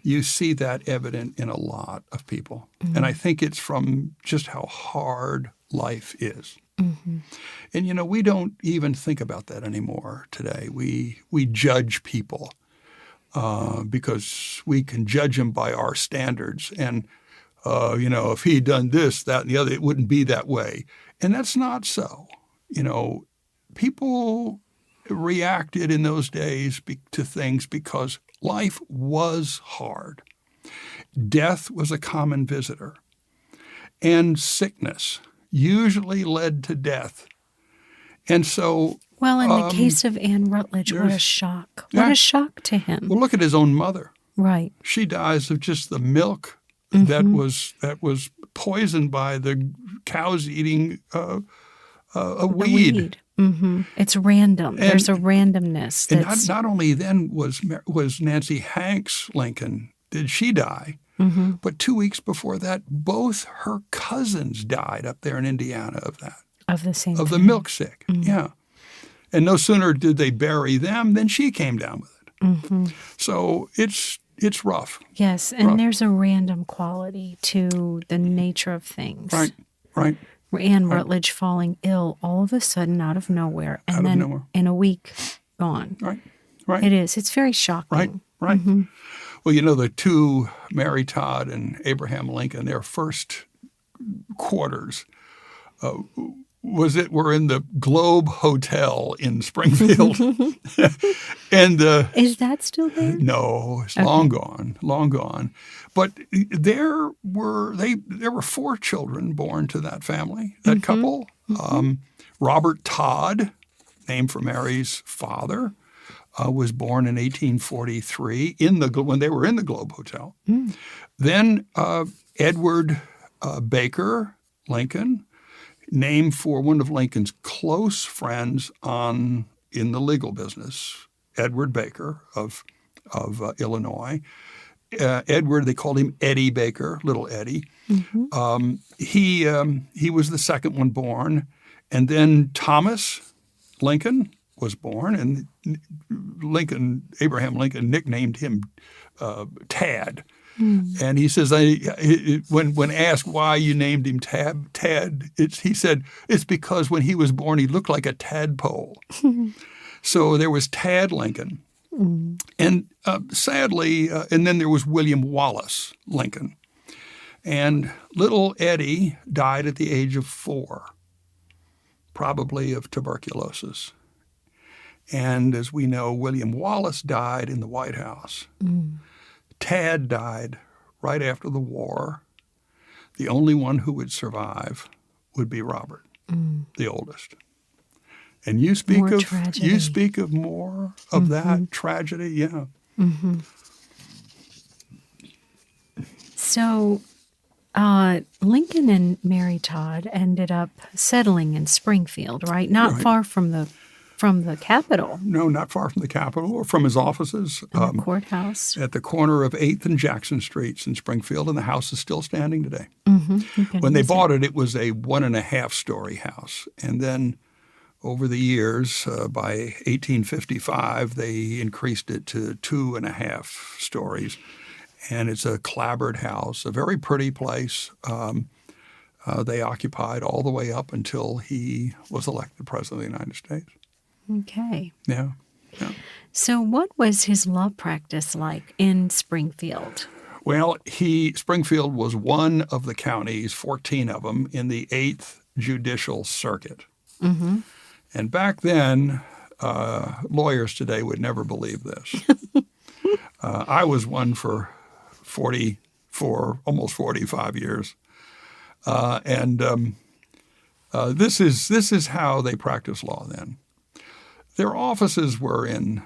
you see that evident in a lot of people. Mm-hmm. And I think it's from just how hard life is. Mm-hmm. And, we don't even think about that anymore today. We judge people. Because we can judge him by our standards. And, if he'd done this, that, and the other, it wouldn't be that way. And that's not so. People reacted in those days to things because life was hard. Death was a common visitor. And sickness usually led to death. And so... Well, in the case of Anne Rutledge, what a shock. What a shock to him. Well, look at his own mother. Right. She dies of just the milk that was poisoned by the cows eating a weed. Mm-hmm. It's random. There's a randomness. And not only then was Nancy Hanks Lincoln, did she die, but 2 weeks before that, both her cousins died up there in Indiana of that. Of the same Of thing. the milk sick, yeah. And no sooner did they bury them than she came down with it. Mm-hmm. So it's rough. Yes, and there's a random quality to the nature of things. Right. Anne Rutledge falling ill all of a sudden out of nowhere, and then in a week, gone. Right. It is. It's very shocking. Right. Mm-hmm. Well, the two, Mary Todd and Abraham Lincoln, their first quarters were in the Globe Hotel in Springfield. And is that still there? No, it's long gone. But there were 4 children born to that family, that couple. Robert Todd, named for Mary's father, was born in 1843 when they were in the Globe Hotel. Then Edward Baker Lincoln, named for one of Lincoln's close friends in the legal business, Edward Baker of Illinois. Edward, they called him Eddie Baker, Little Eddie. He was the second one born, and then Thomas Lincoln was born, and Abraham Lincoln nicknamed him Tad. And he says, when asked why you named him Tad, he said, it's because when he was born, he looked like a tadpole. So there was Tad Lincoln. And sadly, and then there was William Wallace Lincoln. And little Eddie died at the age of 4, probably of tuberculosis. And as we know, William Wallace died in the White House. Tad died right after the war. The only one who would survive would be Robert, the oldest. And you speak of more of that tragedy, yeah. So Lincoln and Mary Todd ended up settling in Springfield, right? Not far from the Capitol. No, not far from the Capitol or from his offices. The courthouse. At the corner of 8th and Jackson Streets in Springfield, and the house is still standing today. When they bought it, it was a 1.5-story house. And then over the years, by 1855, they increased it to 2.5 stories. And it's a clapboard house, a very pretty place. they occupied all the way up until he was elected president of the United States. Okay. Yeah. So what was his law practice like in Springfield? Well, Springfield was one of the counties, 14 of them, in the 8th Judicial Circuit. Mm-hmm. And back then, lawyers today would never believe this. I was one for almost 45 years. This is how they practiced law then. Their offices were in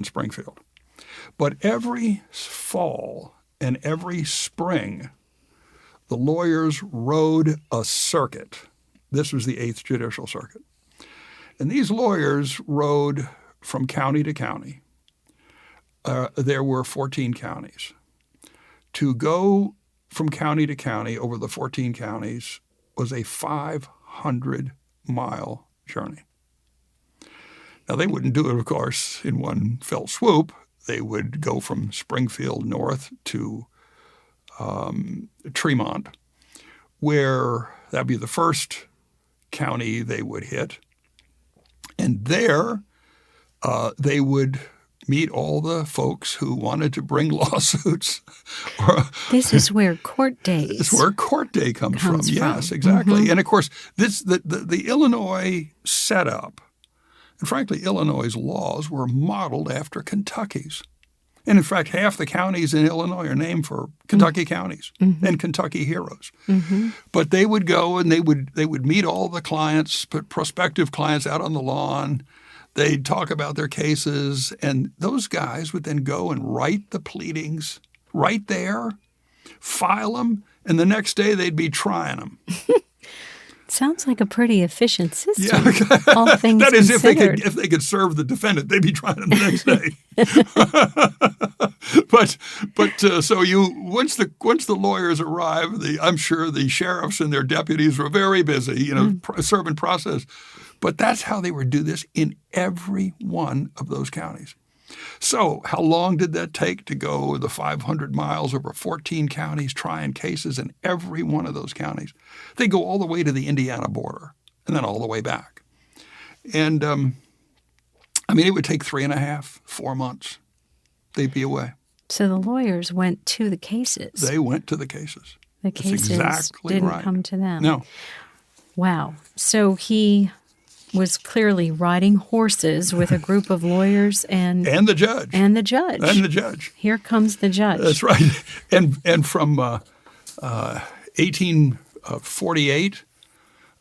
Springfield. But every fall and every spring, the lawyers rode a circuit. This was the 8th Judicial Circuit. And these lawyers rode from county to county. There were 14 counties. To go from county to county over the 14 counties was a 500-mile journey. Now, they wouldn't do it, of course, in one fell swoop. They would go from Springfield north to Tremont, where that would be the first county they would hit. And there they would meet all the folks who wanted to bring lawsuits. This is where court days. This is where court day comes from. Yes, exactly. Mm-hmm. And of course, the Illinois setup, and frankly, Illinois' laws were modeled after Kentucky's. And in fact, half the counties in Illinois are named for Kentucky counties and Kentucky heroes. Mm-hmm. But they would go and they would meet all the clients, prospective clients out on the lawn. They'd talk about their cases, and those guys would then go and write the pleadings right there, file them, and the next day they'd be trying them. Sounds like a pretty efficient system. Yeah, all things that is considered. if they could serve the defendant, they'd be trying them the next day. So once the lawyers arrived, I'm sure the sheriffs and their deputies were very busy, serving process. But that's how they would do this in every one of those counties. So how long did that take to go the 500 miles over 14 counties trying cases in every one of those counties? They go all the way to the Indiana border and then all the way back. And, it would take 3.5, 4 months. They'd be away. So the lawyers went to the cases. They went to the cases. The cases exactly didn't right. come to them. No. Wow. So he was clearly riding horses with a group of lawyers and the judge. And the judge. And the judge. Here comes the judge. That's right. And from 1848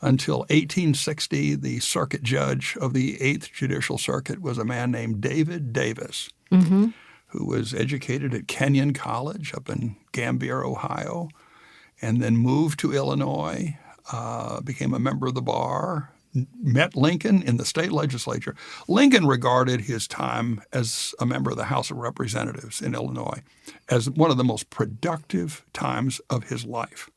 until 1860, the circuit judge of the 8th Judicial Circuit was a man named David Davis, who was educated at Kenyon College up in Gambier, Ohio, and then moved to Illinois, became a member of the bar, met Lincoln in the state legislature. Lincoln regarded his time as a member of the House of Representatives in Illinois as one of the most productive times of his life.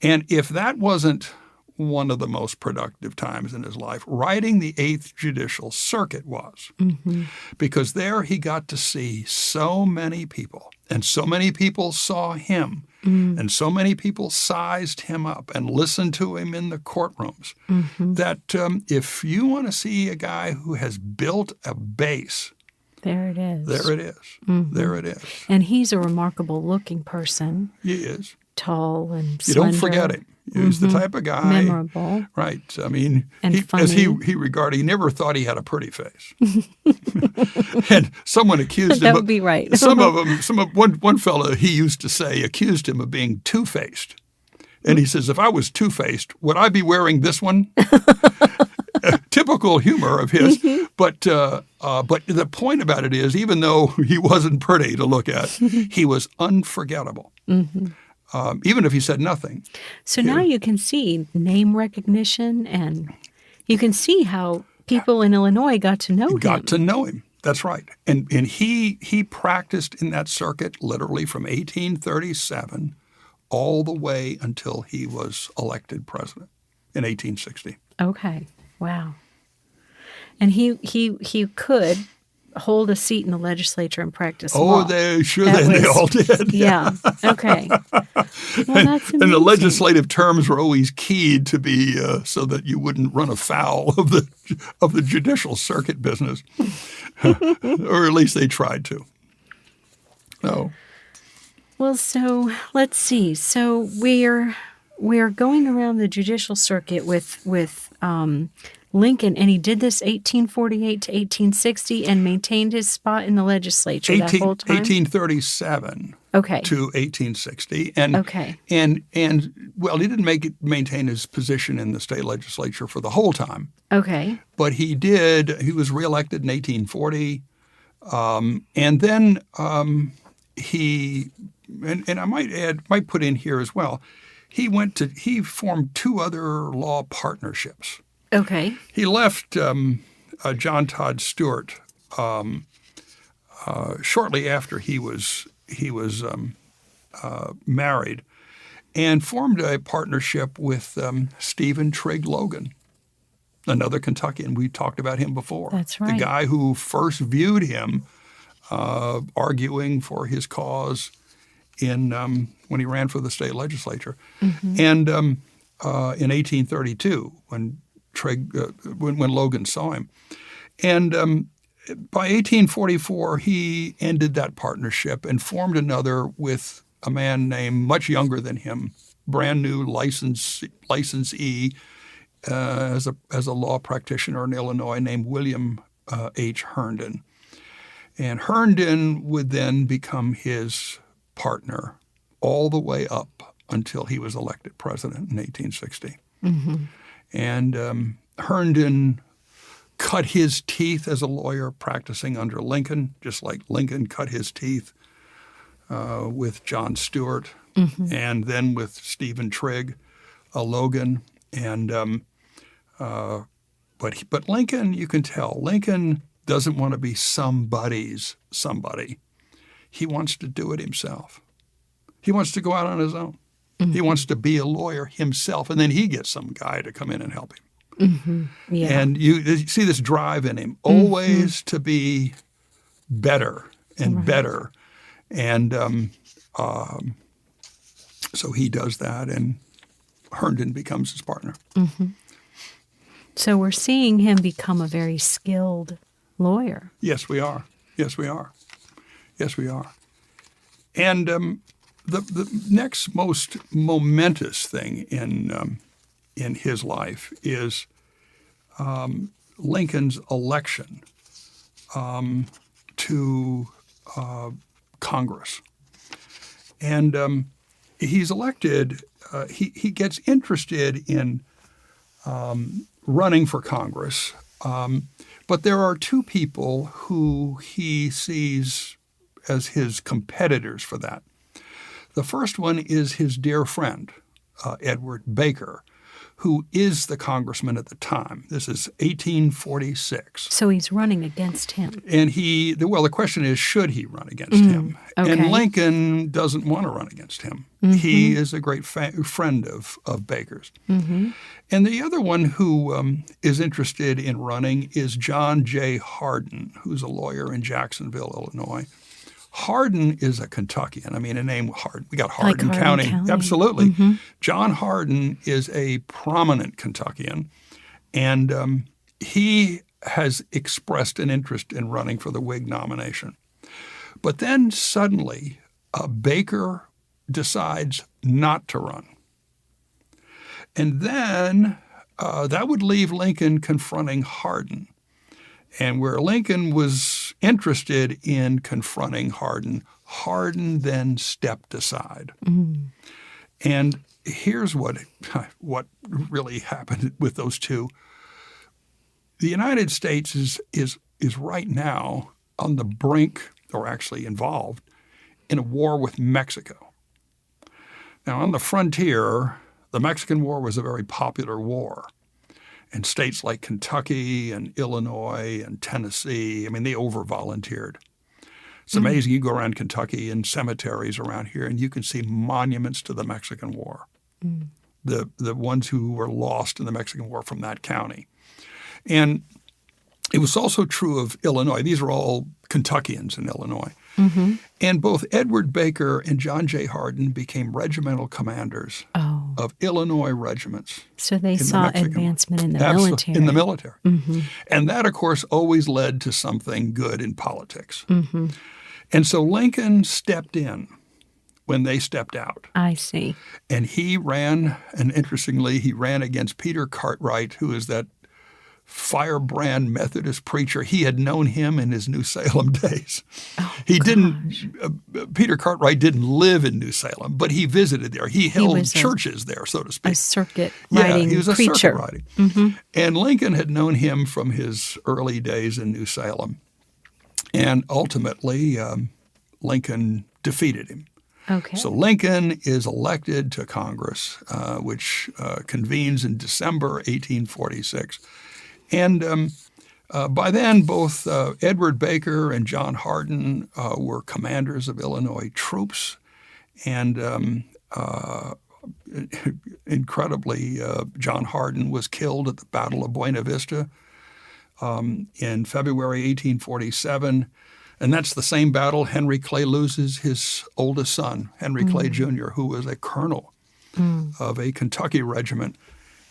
And if that wasn't one of the most productive times in his life, writing the 8th Judicial Circuit was. Because there he got to see so many people, and so many people saw him, and so many people sized him up and listened to him in the courtrooms, that if you want to see a guy who has built a base, there it is. There it is. There it is. And he's a remarkable looking person. He is. Tall and slender. You don't forget him. He was the type of guy. Memorable. Right. I mean, funny. As he regarded, he never thought he had a pretty face. And someone accused him. That would be right. One fellow he used to say accused him of being two-faced. And he says, if I was two-faced, would I be wearing this one? Typical humor of his. But the point about it is, even though he wasn't pretty to look at, he was unforgettable. Even if he said nothing. So now you can see name recognition, and you can see how people in Illinois got to know him. Got to know him. That's right. And he practiced in that circuit literally from 1837 all the way until he was elected president in 1860. Okay. Wow. And he could hold a seat in the legislature and practice Oh, law. they all did. Yeah. Okay. Well, that's amazing. And the legislative terms were always keyed to be so that you wouldn't run afoul of the judicial circuit business, or at least they tried to. Oh. Well, so let's see. So we're going around the judicial circuit with Lincoln, and he did this 1848 to 1860 and maintained his spot in the legislature that whole time? 1837 to 1860. And, and well, he didn't maintain his position in the state legislature for the whole time. Okay. But he did. He was reelected in 1840. And then and I might put in here as well, he formed two other law partnerships. Okay. He left John Todd Stewart shortly after he was married, and formed a partnership with Stephen Trigg Logan, another Kentuckian. We talked about him before. That's right. The guy who first viewed him arguing for his cause when he ran for the state legislature, and in 1832 when Logan saw him. And by 1844, he ended that partnership and formed another with a man named, much younger than him, brand new licensee as a law practitioner in Illinois, named William H. Herndon. And Herndon would then become his partner all the way up until he was elected president in 1860. And Herndon cut his teeth as a lawyer practicing under Lincoln, just like Lincoln cut his teeth with John Stewart and then with Stephen Trigg Logan. And but Lincoln, you can tell, Lincoln doesn't want to be somebody's somebody. He wants to do it himself. He wants to go out on his own. He wants to be a lawyer himself, and then he gets some guy to come in and help him. Yeah. And you see this drive in him, always to be better and better. And so he does that, and Herndon becomes his partner. So we're seeing him become a very skilled lawyer. Yes, we are. Yes, we are. Yes, we are. And the next most momentous thing in his life is Lincoln's election to Congress. And he's elected. He gets interested in running for Congress. But there are two people who he sees as his competitors for that. The first one is his dear friend, Edward Baker, who is the congressman at the time. This is 1846. So he's running against him. And the question is, should he run against him? Okay. And Lincoln doesn't want to run against him. He is a great friend of Baker's. And the other one who is interested in running is John J. Hardin, who's a lawyer in Jacksonville, Illinois. Hardin is a Kentuckian. I mean, a name Hardin. We got Hardin, like County. Hardin County. Absolutely. John Hardin is a prominent Kentuckian, and he has expressed an interest in running for the Whig nomination. But then suddenly, Baker decides not to run. And then that would leave Lincoln confronting Hardin. And where Lincoln was interested in confronting Hardin, Hardin then stepped aside. And here's what really happened with those two. The United States is right now on the brink, or actually involved, in a war with Mexico. Now, on the frontier, the Mexican War was a very popular war. And states like Kentucky and Illinois and Tennessee, I mean, they over-volunteered. It's amazing. You go around Kentucky and cemeteries around here, and you can see monuments to the Mexican War, the ones who were lost in the Mexican War from that county. And It was also true of Illinois. These were all Kentuckians in Illinois. And both Edward Baker and John J. Hardin became regimental commanders of Illinois regiments. So they saw advancement in the military. In the military. And that, of course, always led to something good in politics. And so Lincoln stepped in when they stepped out. I see. And he ran, and interestingly, he ran against Peter Cartwright, who is that firebrand Methodist preacher. He had known him in his New Salem days. Peter Cartwright didn't live in New Salem, but he visited there. He held churches there, so to speak. A circuit riding he was a preacher. Circuit riding. And Lincoln had known him from his early days in New Salem. And ultimately, Lincoln defeated him. Okay. So Lincoln is elected to Congress, which convenes in December 1846. And by then, both Edward Baker and John Hardin were commanders of Illinois troops. And incredibly, John Hardin was killed at the Battle of Buena Vista in February 1847. And that's the same battle Henry Clay loses his oldest son, Henry Clay Jr., who was a colonel of a Kentucky regiment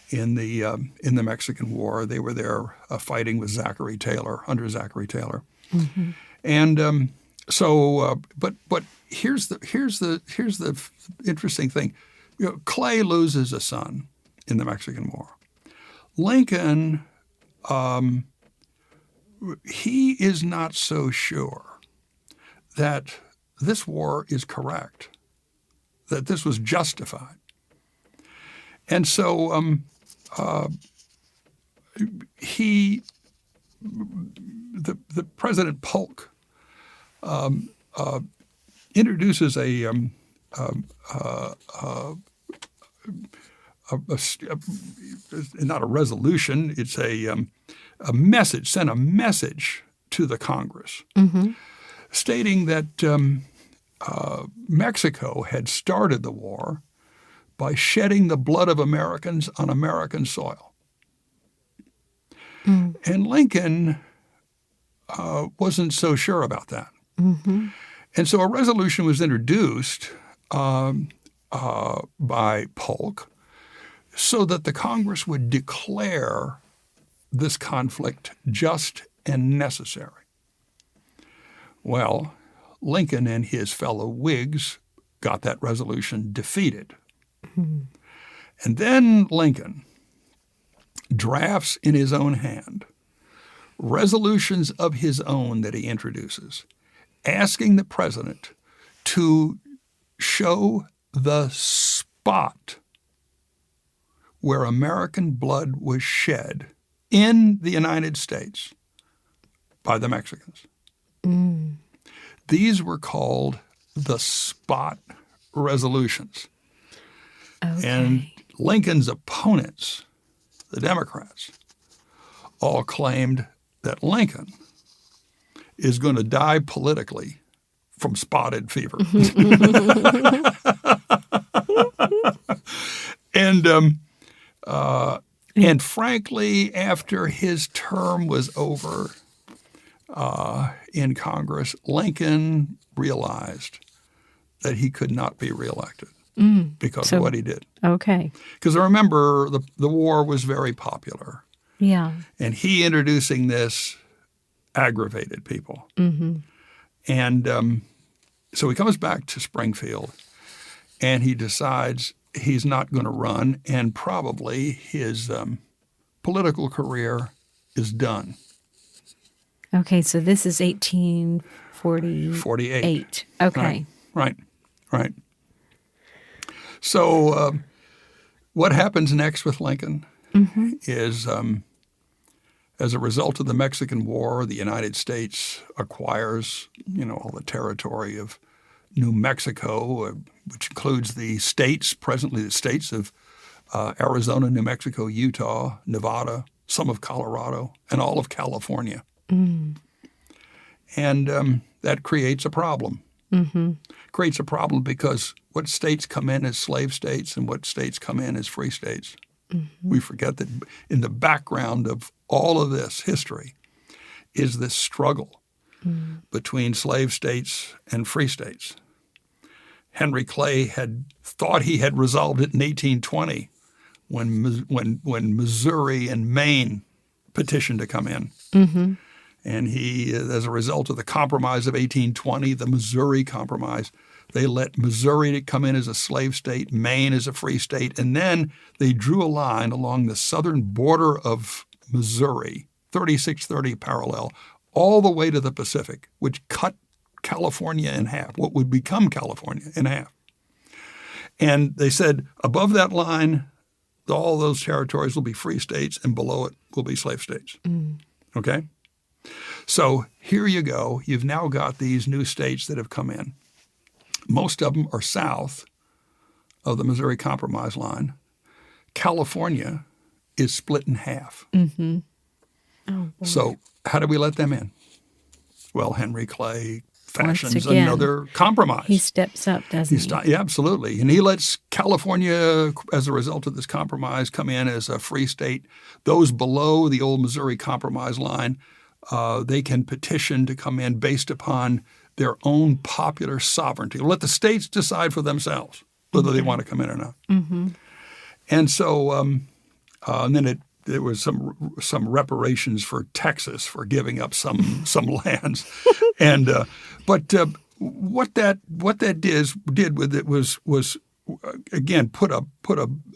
in the Mexican War. They were there fighting with under Zachary Taylor. And but here's the interesting thing. Clay loses a son in the Mexican War. Lincoln, he is not so sure that this war is correct, that this was justified. And so the President Polk introduces not a resolution, it's a message, sent a message to the Congress stating that Mexico had started the war by shedding the blood of Americans on American soil. And Lincoln wasn't so sure about that. And so a resolution was introduced by Polk so that the Congress would declare this conflict just and necessary. Well, Lincoln and his fellow Whigs got that resolution defeated. And then Lincoln drafts in his own hand resolutions of his own that he introduces, asking the president to show the spot where American blood was shed in the United States by the Mexicans. These were called the spot resolutions. Okay. And Lincoln's opponents, the Democrats, all claimed that Lincoln is going to die politically from spotted fever. And frankly, after his term was over in Congress, Lincoln realized that he could not be reelected because of what he did. Okay. Because remember, the war was very popular. Yeah. And he introducing this aggravated people. And so he comes back to Springfield and he decides he's not going to run, and probably his political career is done. Okay, so this is 1848. Okay. Right. So what happens next with Lincoln is, as a result of the Mexican War, the United States acquires, all the territory of New Mexico, which includes the states, presently the states of Arizona, New Mexico, Utah, Nevada, some of Colorado, and all of California. And that creates a problem. Creates a problem because what states come in as slave states and what states come in as free states. We forget that in the background of all of this history is this struggle between slave states and free states. Henry Clay had thought he had resolved it in 1820 when Missouri and Maine petitioned to come in. Mm-hmm. And he, as a result of the Compromise of 1820, the Missouri Compromise, they let Missouri come in as a slave state, Maine as a free state, and then they drew a line along the southern border of Missouri, 3630 parallel, all the way to the Pacific, which cut California in half, what would become California in half. And they said, above that line, all those territories will be free states, and below it will be slave states. Okay? So here you go. You've now got these new states that have come in. Most of them are south of the Missouri Compromise line. California is split in half. Mm-hmm. Oh, boy. So how do we let them in? Well, Henry Clay fashions Once again, another compromise. He steps up, doesn't he? Yeah, absolutely. And he lets California, as a result of this compromise, come in as a free state. Those below the old Missouri Compromise line, they can petition to come in based upon their own popular sovereignty. Let the states decide for themselves whether they want to come in or not. Mm-hmm. And so, and then there was some reparations for Texas for giving up some lands, and but what that did with it was again put a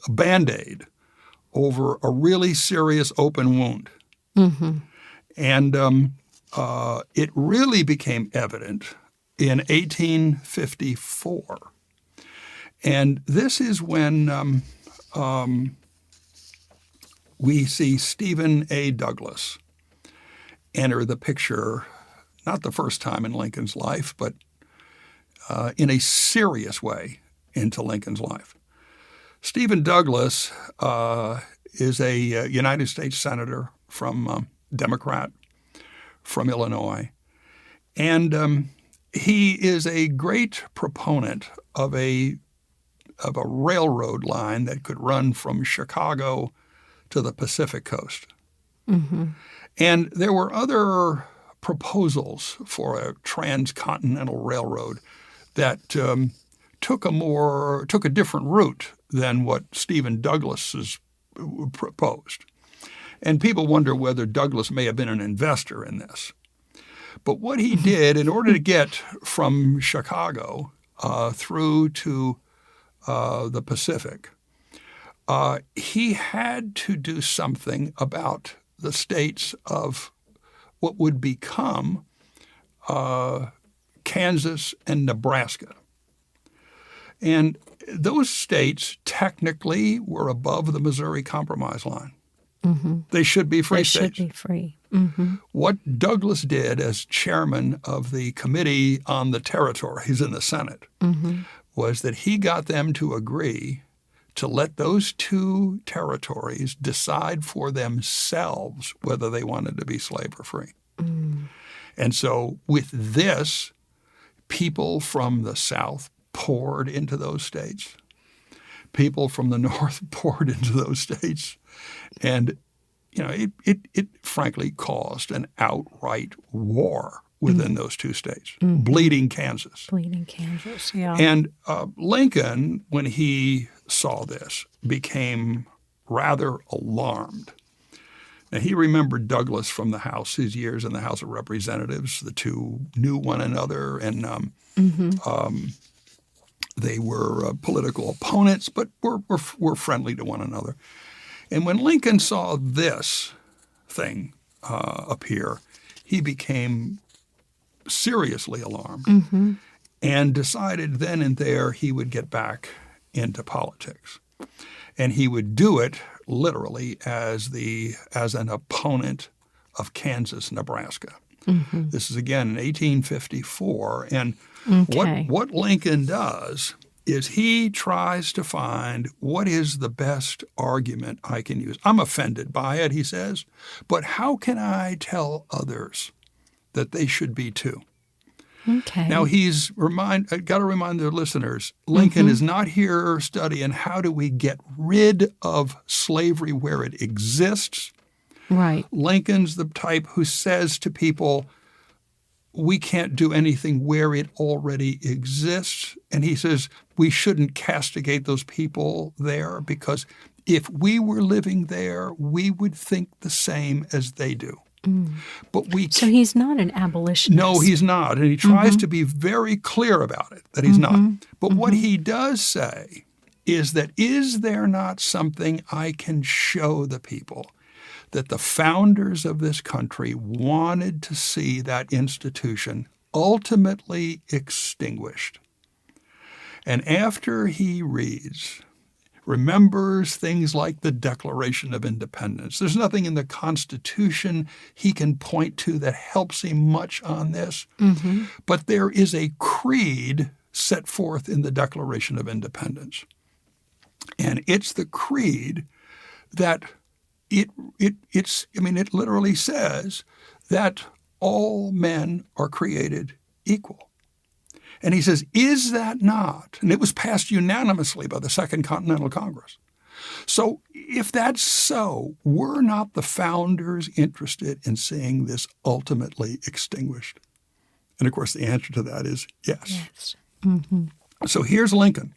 Band-Aid over a really serious open wound. Mm-hmm. And it really became evident in 1854. And this is when we see Stephen A. Douglas enter the picture, not the first time in Lincoln's life, but in a serious way into Lincoln's life. Stephen Douglas is a United States Senator from Democrat from Illinois. And he is a great proponent of a railroad line that could run from Chicago to the Pacific coast. Mm-hmm. And there were other proposals for a transcontinental railroad that took a different route than what Stephen Douglas has proposed. And people wonder whether Douglas may have been an investor in this. But what he did in order to get from Chicago through to the Pacific, he had to do something about the states of what would become Kansas and Nebraska. And those states technically were above the Missouri Compromise line. Mm-hmm. They should be free states. They should be free. Mm-hmm. What Douglas did as chairman of the Committee on the Territories in the Senate Mm-hmm. was that he got them to agree to let those two territories decide for themselves whether they wanted to be slave or free. Mm. And so with this, people from the South poured into those states. People from the North poured into those states. And, it frankly caused an outright war within those two states, bleeding Kansas. Bleeding Kansas, yeah. And Lincoln, when he saw this, became rather alarmed. Now, he remembered Douglas from the House, his years in the House of Representatives. The two knew one another, and they were political opponents, but were friendly to one another. And when Lincoln saw this thing appear, he became seriously alarmed and decided then and there he would get back into politics. And he would do it literally as an opponent of Kansas, Nebraska. Mm-hmm. This is again in 1854. And what Lincoln does is he tries to find what is the best argument I can use. I'm offended by it, he says, but how can I tell others that they should be too? Okay. Now he's got to remind the listeners, Lincoln is not here studying how do we get rid of slavery where it exists. Right. Lincoln's the type who says to people, we can't do anything where it already exists. And he says we shouldn't castigate those people there because if we were living there, we would think the same as they do. But So he's not an abolitionist. No, he's not. And he tries to be very clear about it, that he's not. But what he does say is that, is there not something I can show the people that the founders of this country wanted to see that institution ultimately extinguished? And after he remembers things like the Declaration of Independence. There's nothing in the Constitution he can point to that helps him much on this. But there is a creed set forth in the Declaration of Independence. And it's the creed that it literally says that all men are created equal. And he says, is that not? And it was passed unanimously by the Second Continental Congress. So if that's so, were not the founders interested in seeing this ultimately extinguished? And of course, the answer to that is yes. So here's Lincoln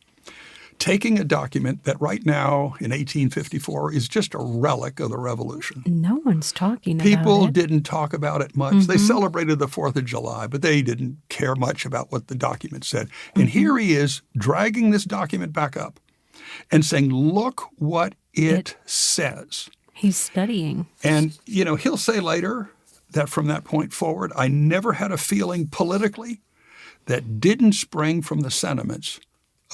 taking a document that right now in 1854 is just a relic of the Revolution. No one's talking about it. People didn't talk about it much. They celebrated the 4th of July, but they didn't care much about what the document said. And here he is dragging this document back up and saying, look what it says. He's studying. And, he'll say later that from that point forward, I never had a feeling politically that didn't spring from the sentiments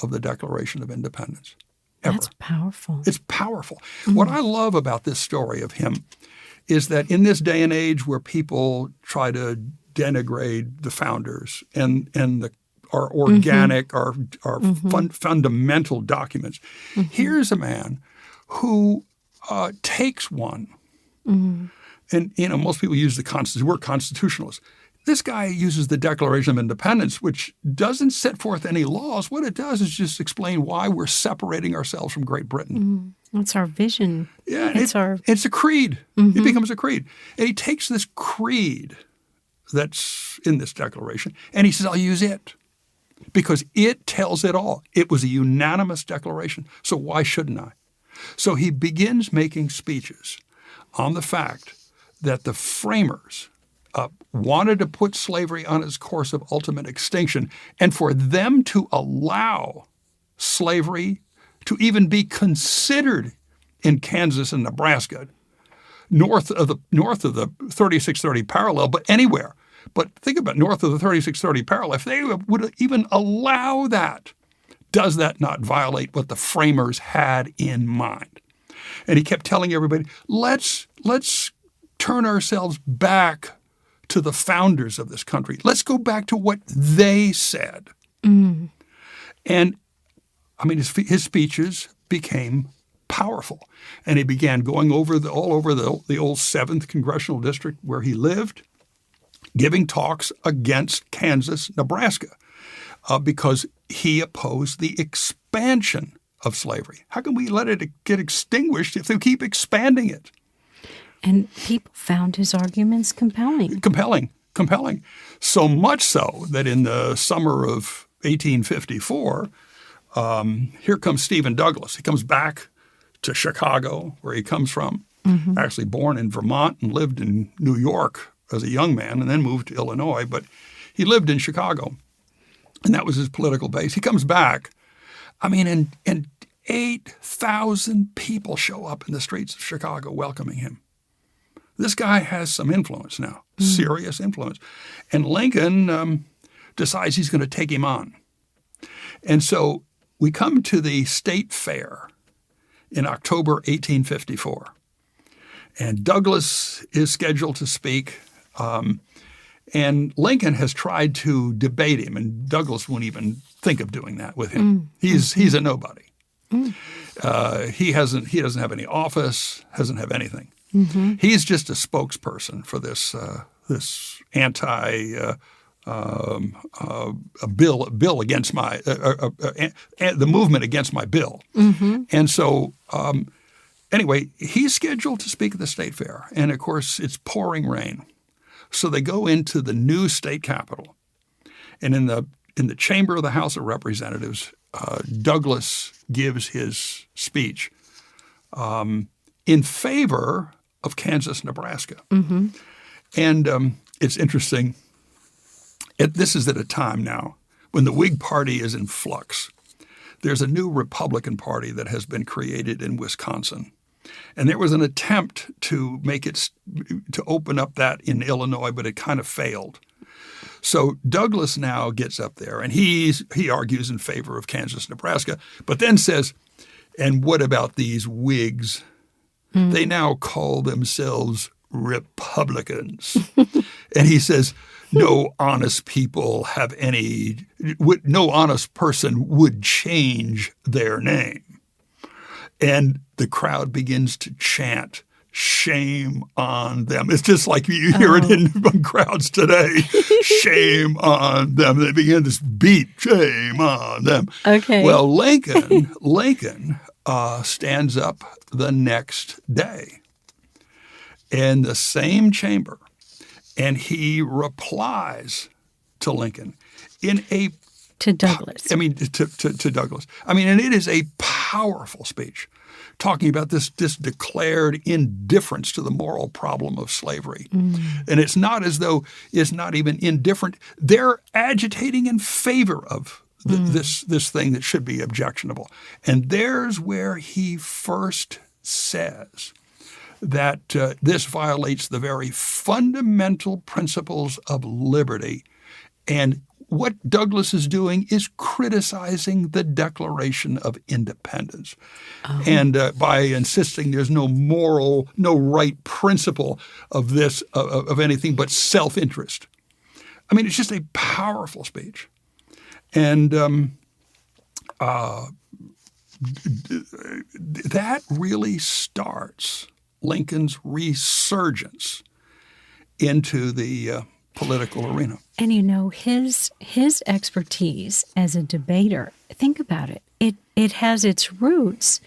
of the Declaration of Independence. Ever. That's powerful. It's powerful. What I love about this story of him is that in this day and age where people try to denigrate the founders and our organic, our fundamental documents, here's a man who takes one. And, most people use the Constitution. We're constitutionalists. This guy uses the Declaration of Independence, which doesn't set forth any laws. What it does is just explain why we're separating ourselves from Great Britain. That's our vision. Yeah, it's a creed. It becomes a creed. And he takes this creed that's in this declaration, and he says, I'll use it because it tells it all. It was a unanimous declaration, so why shouldn't I? So he begins making speeches on the fact that the framers wanted to put slavery on its course of ultimate extinction, and for them to allow slavery to even be considered in Kansas and Nebraska, north of the 3630 parallel, but anywhere. But think about north of the 3630 parallel. If they would even allow that, does that not violate what the framers had in mind? And he kept telling everybody, let's turn ourselves back to the founders of this country. Let's go back to what they said. And his speeches became powerful. And he began going over all over the old 7th Congressional District where he lived, giving talks against Kansas, Nebraska, because he opposed the expansion of slavery. How can we let it get extinguished if they keep expanding it? And people found his arguments compelling. Compelling. So much so that in the summer of 1854, here comes Stephen Douglas. He comes back to Chicago, where he comes from, actually born in Vermont and lived in New York as a young man and then moved to Illinois. But he lived in Chicago, and that was his political base. He comes back. And 8,000 people show up in the streets of Chicago welcoming him. This guy has some influence now, serious influence. And Lincoln decides he's going to take him on. And so we come to the State Fair in October 1854. And Douglas is scheduled to speak. And Lincoln has tried to debate him, and Douglas won't even think of doing that with him. He's a nobody. He doesn't have any office, doesn't have anything. He's just a spokesperson for this bill against the movement against my bill. And so anyway, he's scheduled to speak at the state fair. And, of course, it's pouring rain. So they go into the new state capitol. And in the chamber of the House of Representatives, Douglas gives his speech in favor of Kansas, Nebraska. Mm-hmm. And it's interesting. This is at a time now when the Whig Party is in flux. There's a new Republican Party that has been created in Wisconsin. And there was an attempt to open up that in Illinois, but it kind of failed. So Douglas now gets up there and he argues in favor of Kansas, Nebraska, but then says, and what about these Whigs? Mm. They now call themselves Republicans. And he says, no honest person would change their name. And the crowd begins to chant, shame on them. It's just like you hear it in crowds today. Shame on them. They begin this beat, shame on them. Okay. Well, Lincoln stands up the next day in the same chamber, and he replies to Lincoln to Douglas. To Douglas. And it is a powerful speech talking about this declared indifference to the moral problem of slavery. Mm. And it's not as though it's not even indifferent. They're agitating in favor of this thing that should be objectionable. And there's where he first says that this violates the very fundamental principles of liberty. And what Douglas is doing is criticizing the Declaration of Independence. Oh. And by insisting there's no right principle of this, of anything but self-interest. It's just a powerful speech. And that really starts Lincoln's resurgence into the political arena. And his expertise as a debater, think about it. It has its roots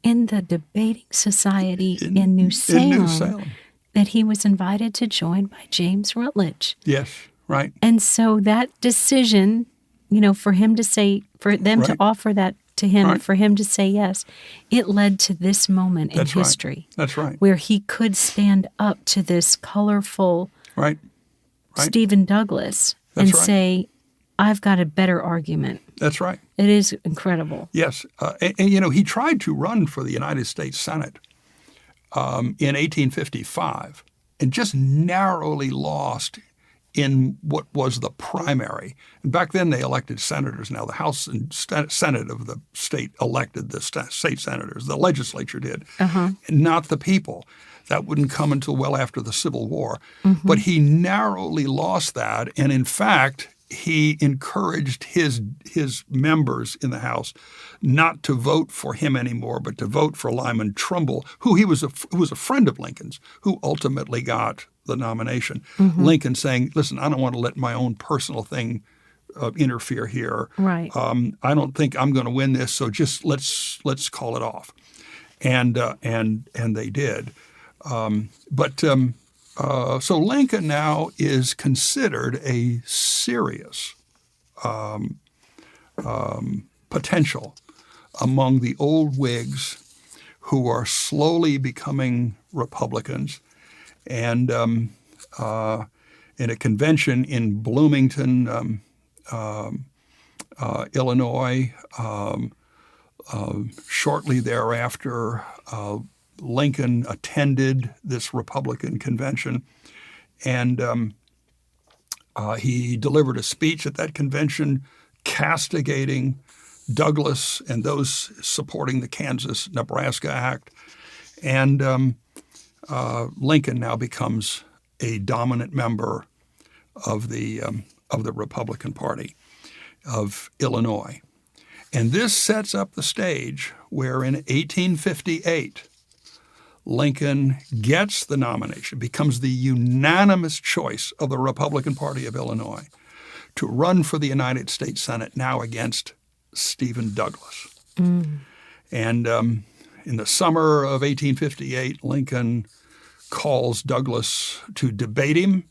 in the debating society in New Salem that he was invited to join by James Rutledge. Yes, right. And so that decision, for him to say, for them to offer that to him, for him to say yes, it led to this moment in history. That's right. Where he could stand up to this colorful Stephen Douglas and say, I've got a better argument. That's right. It is incredible. Yes. And he tried to run for the United States Senate in 1855 and just narrowly lost in what was the primary. And back then they elected senators. Now the House and Senate of the state elected the state senators. The legislature did, not the people. That wouldn't come until well after the Civil War. Mm-hmm. But he narrowly lost that. And in fact, he encouraged his members in the House not to vote for him anymore, but to vote for Lyman Trumbull, who was a friend of Lincoln's, who ultimately got the nomination. Mm-hmm. Lincoln saying, listen, I don't want to let my own personal thing interfere here. Right. I don't think I'm going to win this, so just let's call it off. And they did. So Lincoln now is considered a serious potential among the old Whigs who are slowly becoming Republicans. And in a convention in Bloomington, Illinois, shortly thereafter, Lincoln attended this Republican convention, and he delivered a speech at that convention castigating Douglas and those supporting the Kansas-Nebraska Act. And Lincoln now becomes a dominant member of the Republican Party of Illinois. And this sets up the stage where in 1858, Lincoln gets the nomination, becomes the unanimous choice of the Republican Party of Illinois to run for the United States Senate, now against Stephen Douglas. Mm. And in the summer of 1858, Lincoln calls Douglas to debate him.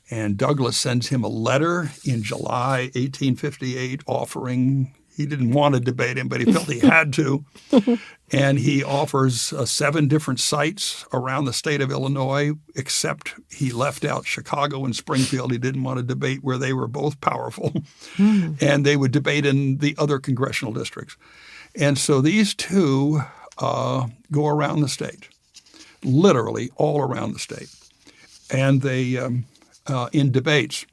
And Douglas sends him a letter in July 1858 offering, he didn't want to debate him, but he felt he had to. And he offers 7 different sites around the state of Illinois, except he left out Chicago and Springfield. He didn't want to debate where they were both powerful. And they would debate in the other congressional districts. And so these two go around the state, literally all around the state. And they, in debates.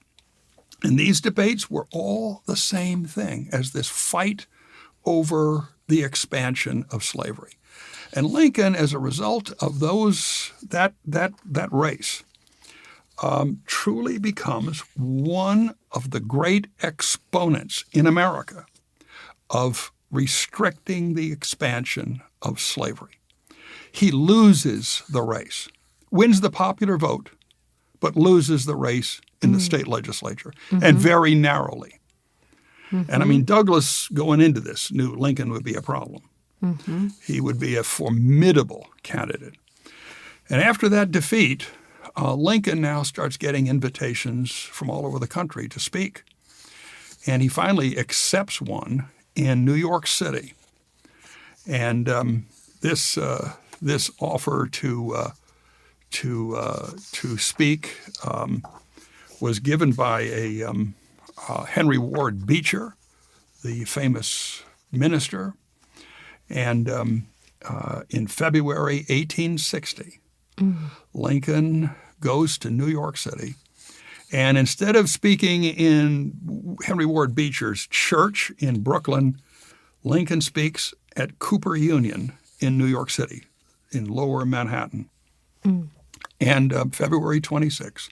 And these debates were all the same thing as this fight over the expansion of slavery. And Lincoln, as a result of that race, truly becomes one of the great exponents in America of restricting the expansion of slavery. He loses the race, wins the popular vote, but loses the race in the state legislature, and very narrowly. And I mean, Douglas, going into this, knew Lincoln would be a problem. He would be a formidable candidate. And after that defeat, Lincoln now starts getting invitations from all over the country to speak. And he finally accepts one in New York City. And this offer to speak was given by a Henry Ward Beecher, the famous minister. And in February 1860, Lincoln goes to New York City. And instead of speaking in Henry Ward Beecher's church in Brooklyn, Lincoln speaks at Cooper Union in New York City, in lower Manhattan. And February 26.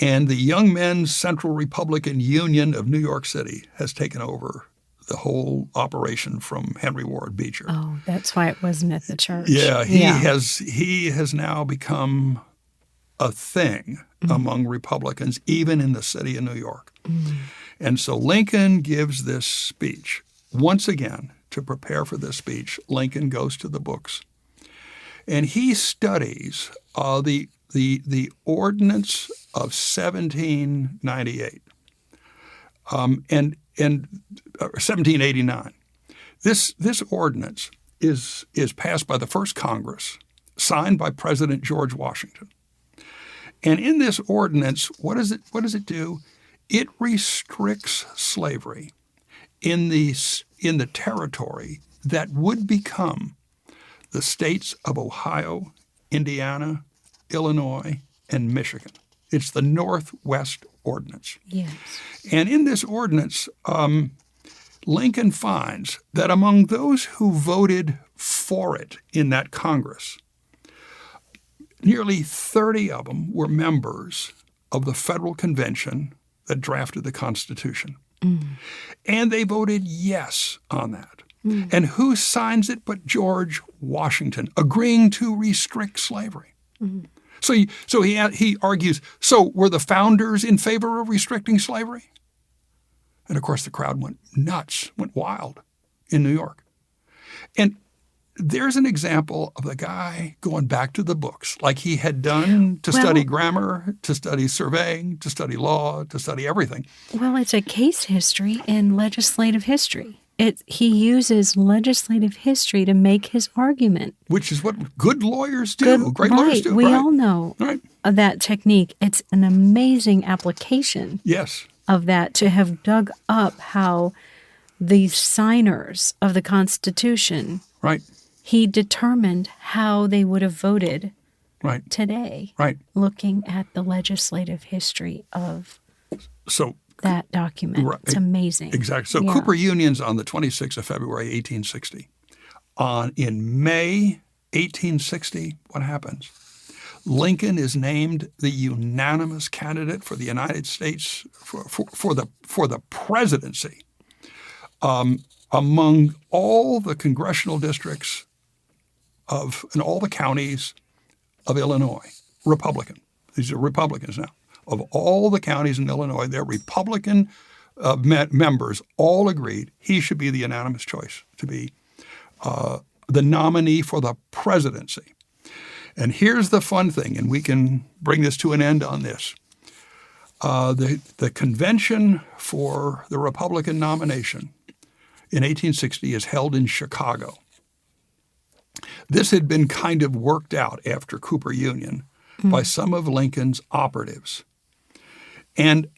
And the Young Men's Central Republican Union of New York City has taken over the whole operation from Henry Ward Beecher. Oh, that's why it wasn't at the church. Yeah, he has now become a thing among Republicans, even in the city of New York. And so Lincoln gives this speech. Once again, to prepare for this speech, Lincoln goes to the books. And he studies the ordinance of 1798 and 1789. This ordinance is passed by the first Congress, signed by President George Washington. And in this ordinance, what does it do? It restricts slavery in the territory that would become the states of Ohio, Indiana, Illinois, and Michigan. It's the Northwest Ordinance. Yes. And in this ordinance, Lincoln finds that among those who voted for it in that Congress, nearly 30 of them were members of the Federal Convention that drafted the Constitution. And they voted yes on that. And who signs it but George Washington, agreeing to restrict slavery? So he argues, so were the founders in favor of restricting slavery? And of course the crowd went nuts, went wild in New York. And there's an example of the guy going back to the books, like he had done to study grammar, to study surveying, to study law, to study everything. Well, it's a case history and legislative history. He uses legislative history to make his argument. Which is what good lawyers do, great lawyers do. We all know of that technique. It's an amazing application of that, to have dug up how the signers of the Constitution, he determined how they would have voted today, looking at the legislative history of that document. It's amazing. Exactly. So Cooper Union's on the 26th of February, 1860. In May 1860, what happens? Lincoln is named the unanimous candidate for the United States for the presidency among all the congressional districts and all the counties of Illinois. Republican. These are Republicans now. Of all the counties in Illinois, their Republican members all agreed he should be the unanimous choice to be the nominee for the presidency. And here's the fun thing, and we can bring this to an end on this. The convention for the Republican nomination in 1860 is held in Chicago. This had been kind of worked out after Cooper Union by some of Lincoln's operatives. And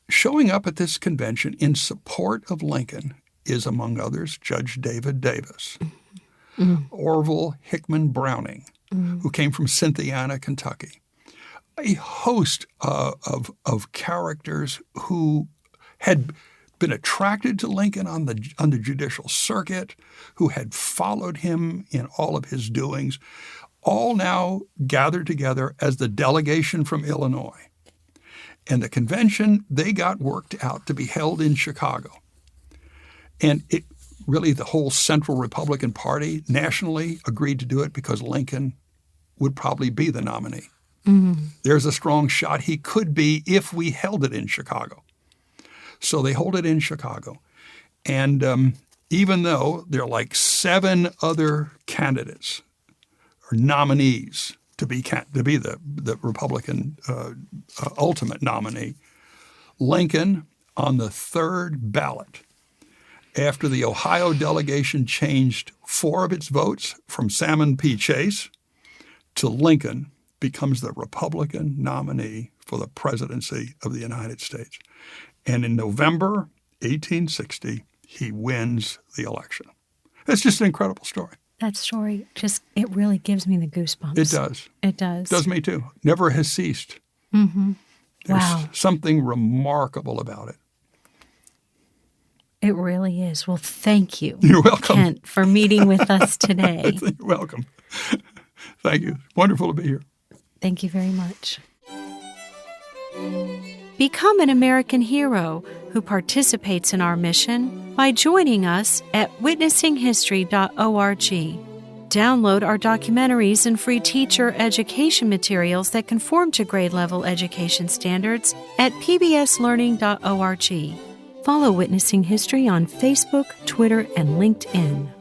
showing up at this convention in support of Lincoln is, among others, Judge David Davis, Orville Hickman Browning, who came from Cynthiana, Kentucky, a host of characters who had been attracted to Lincoln on the judicial circuit, who had followed him in all of his doings, all now gathered together as the delegation from Illinois. And the convention, they got worked out to be held in Chicago. And it really, the whole Central Republican Party nationally agreed to do it because Lincoln would probably be the nominee. There's a strong shot he could be if we held it in Chicago. So they hold it in Chicago. And even though there are like 7 other candidates or nominees to be the Republican ultimate nominee, Lincoln, on the 3rd ballot, after the Ohio delegation changed 4 of its votes from Salmon P. Chase to Lincoln, becomes the Republican nominee for the presidency of the United States. And in November 1860, he wins the election. It's just an incredible story. That story it really gives me the goosebumps. It does. It does. Does me too. Never has ceased. There's something remarkable about it. It really is. Well, thank you. You're welcome. Kent, for meeting with us today. You're welcome. Thank you. Wonderful to be here. Thank you very much. Become an American hero who participates in our mission by joining us at witnessinghistory.org. Download our documentaries and free teacher education materials that conform to grade-level education standards at pbslearning.org. Follow Witnessing History on Facebook, Twitter, and LinkedIn.